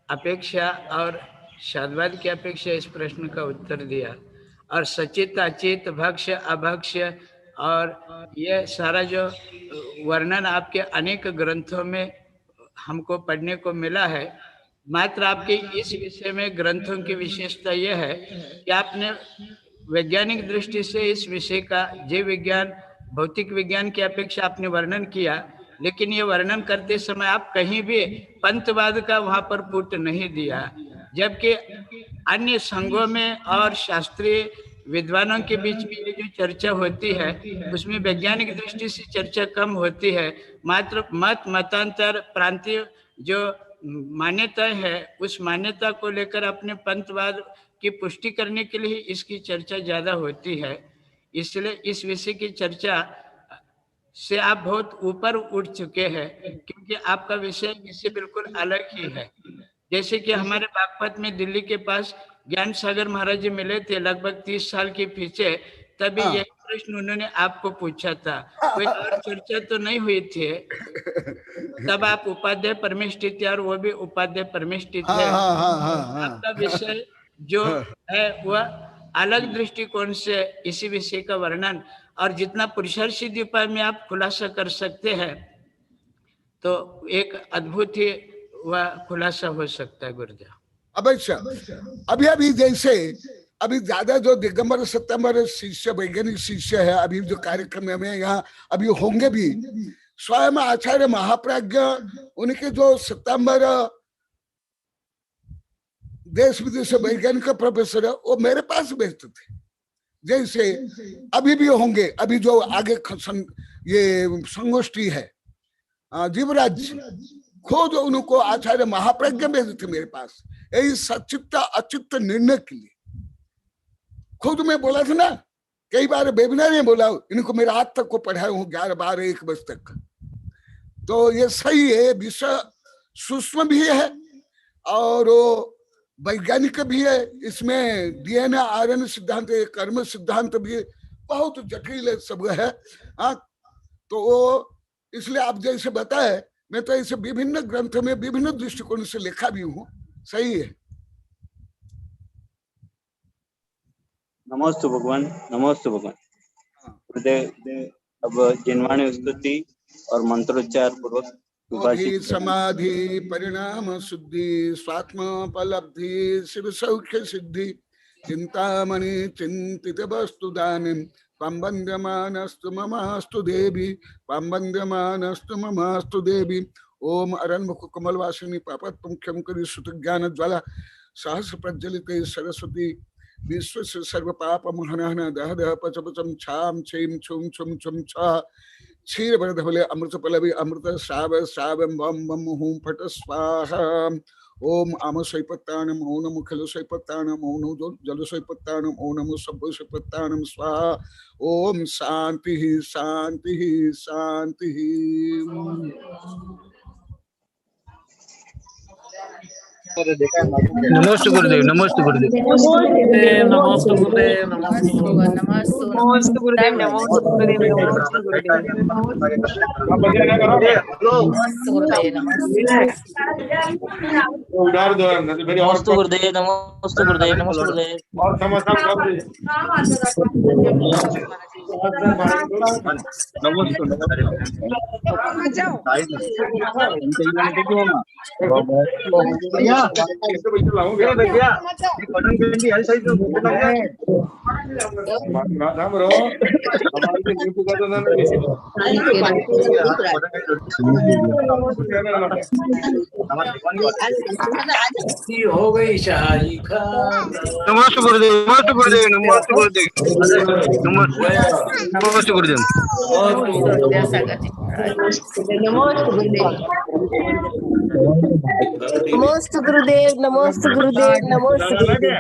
अपेक्षा और साधुवाद की अपेक्षा इस प्रश्न का उत्तर दिया। और सचित अचित भक्ष्य अभक्ष्य और ये सारा जो वर्णन आपके अनेक ग्रंथों में हमको पढ़ने को मिला है, मात्र आपके इस विषय में ग्रंथों की विशेषता यह है कि आपने वैज्ञानिक दृष्टि से इस विषय का जीव विज्ञान भौतिक विज्ञान की अपेक्षा आपने वर्णन किया, लेकिन ये वर्णन करते समय आप कहीं भी पंथवाद का वहां पर पुट नहीं दिया, जबकि अन्य संघों में और शास्त्रीय विद्वानों के बीच में ये जो चर्चा होती है उसमें वैज्ञानिक दृष्टि से चर्चा कम होती है। मात्र मतांतर प्रांतीय जो मान्यता है उस मान्यता को लेकर अपने पंथवाद की पुष्टि करने के लिए इसकी चर्चा ज्यादा होती है। इसलिए इस विषय की चर्चा से आप बहुत ऊपर उठ चुके हैं, क्योंकि आपका विषय इससे बिल्कुल अलग ही है। जैसे कि हमारे बागपत में दिल्ली के पास ज्ञान सागर महाराज जी मिले थे लगभग 30 साल के पीछे, तभी यही प्रश्न उन्होंने आपको पूछा था, कोई और चर्चा तो नहीं हुई थी। तब आप उपाध्याय परमेष्टि थे और वो भी उपाध्याय परमेष्टि थे। आपका विषय जो है वह अलग दृष्टिकोण से इसी विषय का वर्णन और जितना पुरुषार्थ सिद्धि उपाय में आप खुलासा कर सकते हैं तो एक अद्भुत ही वह खुलासा हो सकता है गुरुदेव। अवश्य। अभी जैसे अभी ज्यादा जो दिगंबर सत्यंबर शिष्य वैज्ञानिक शिष्य है अभी जो कार्यक्रम में यहाँ अभी होंगे भी, स्वयं आचार्य महाप्राज्ञ उनके जो सितंबर देश विदेश वैज्ञानिक प्रोफेसर है वो मेरे पास भेजते थे। जैसे अभी भी होंगे, अभी जो आगे ये संगोष्ठी है जीवराज खुद उनको आचार्य महाप्रज्ञ भेजे थे मेरे पास, यही सचित्त अचित्त निर्णय के लिए। खुद मैं बोला था ना, कई बार वेबिनार में बोला, इनको मेरे हाथ तक को पढ़ाया हूँ 11, 12, 1 बजे तक। तो ये सही है, विषय सूक्ष्म भी है और वैज्ञानिक भी है। इसमें डीएनए आरएनए सिद्धांत कर्म सिद्धांत भी बहुत जटिल सब है। तो वो इसलिए आप जैसे बताए, मैं तो ऐसे विभिन्न ग्रंथ में विभिन्न दृष्टिकोण से लिखा भी हूँ। सही है। नमोस्तु भगवान, नमोस्तु भगवान। अब जिनवाणी स्तुति और मंत्रोच्चार पूर्वक समाधि परिणाम शुद्धि स्वात्म उपलब्धि शिव सौख्य सिद्धि चिंतामणि चिंतित वस्तु दानी पंबंद्यमानस्तु ममास्तु देवी पंबंद्यमानस्तु ममास्तु देवी। ओम अरण्मुख कमलवासिनी पापत्मुख्यं करि सुत ज्ञान ज्वाला सहस्र प्रज्वलिते सरस्वती विश्व सर्व पाप महनहन दह दह पच पचम छाम छीम छुम छुम छुम छा क्षीर भरधवले अमृत पलवि अमृत श्राव श्राव बम बम हूं फट स्वाहा। ओम आम स्वैपत्तानम ओम नमो खलु स्वैपत्तानम ओम नमो जल स्वैपत्तानम ओम नमो सब्ब स्वैपत्तानम स्वाहा। ओम शांति शांति शांति। नमस्ते गुरुदेव, नमस्ते गुरुदेव, नमस्ते गुरुदेव, नमस्ते गुरुदेव, हो गई शाही खान। नमस्ते गुरुदेव, नमस्ते गुरुदेव, नमस्ते गुरुदेव, नमस्ते गुरुदेव, नमोस्तु गुरुदेव, नमोस्तु गुरुदेव, नमोस्तु गुरुदेव,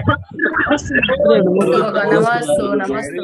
नमोस्तु नमोस्तु।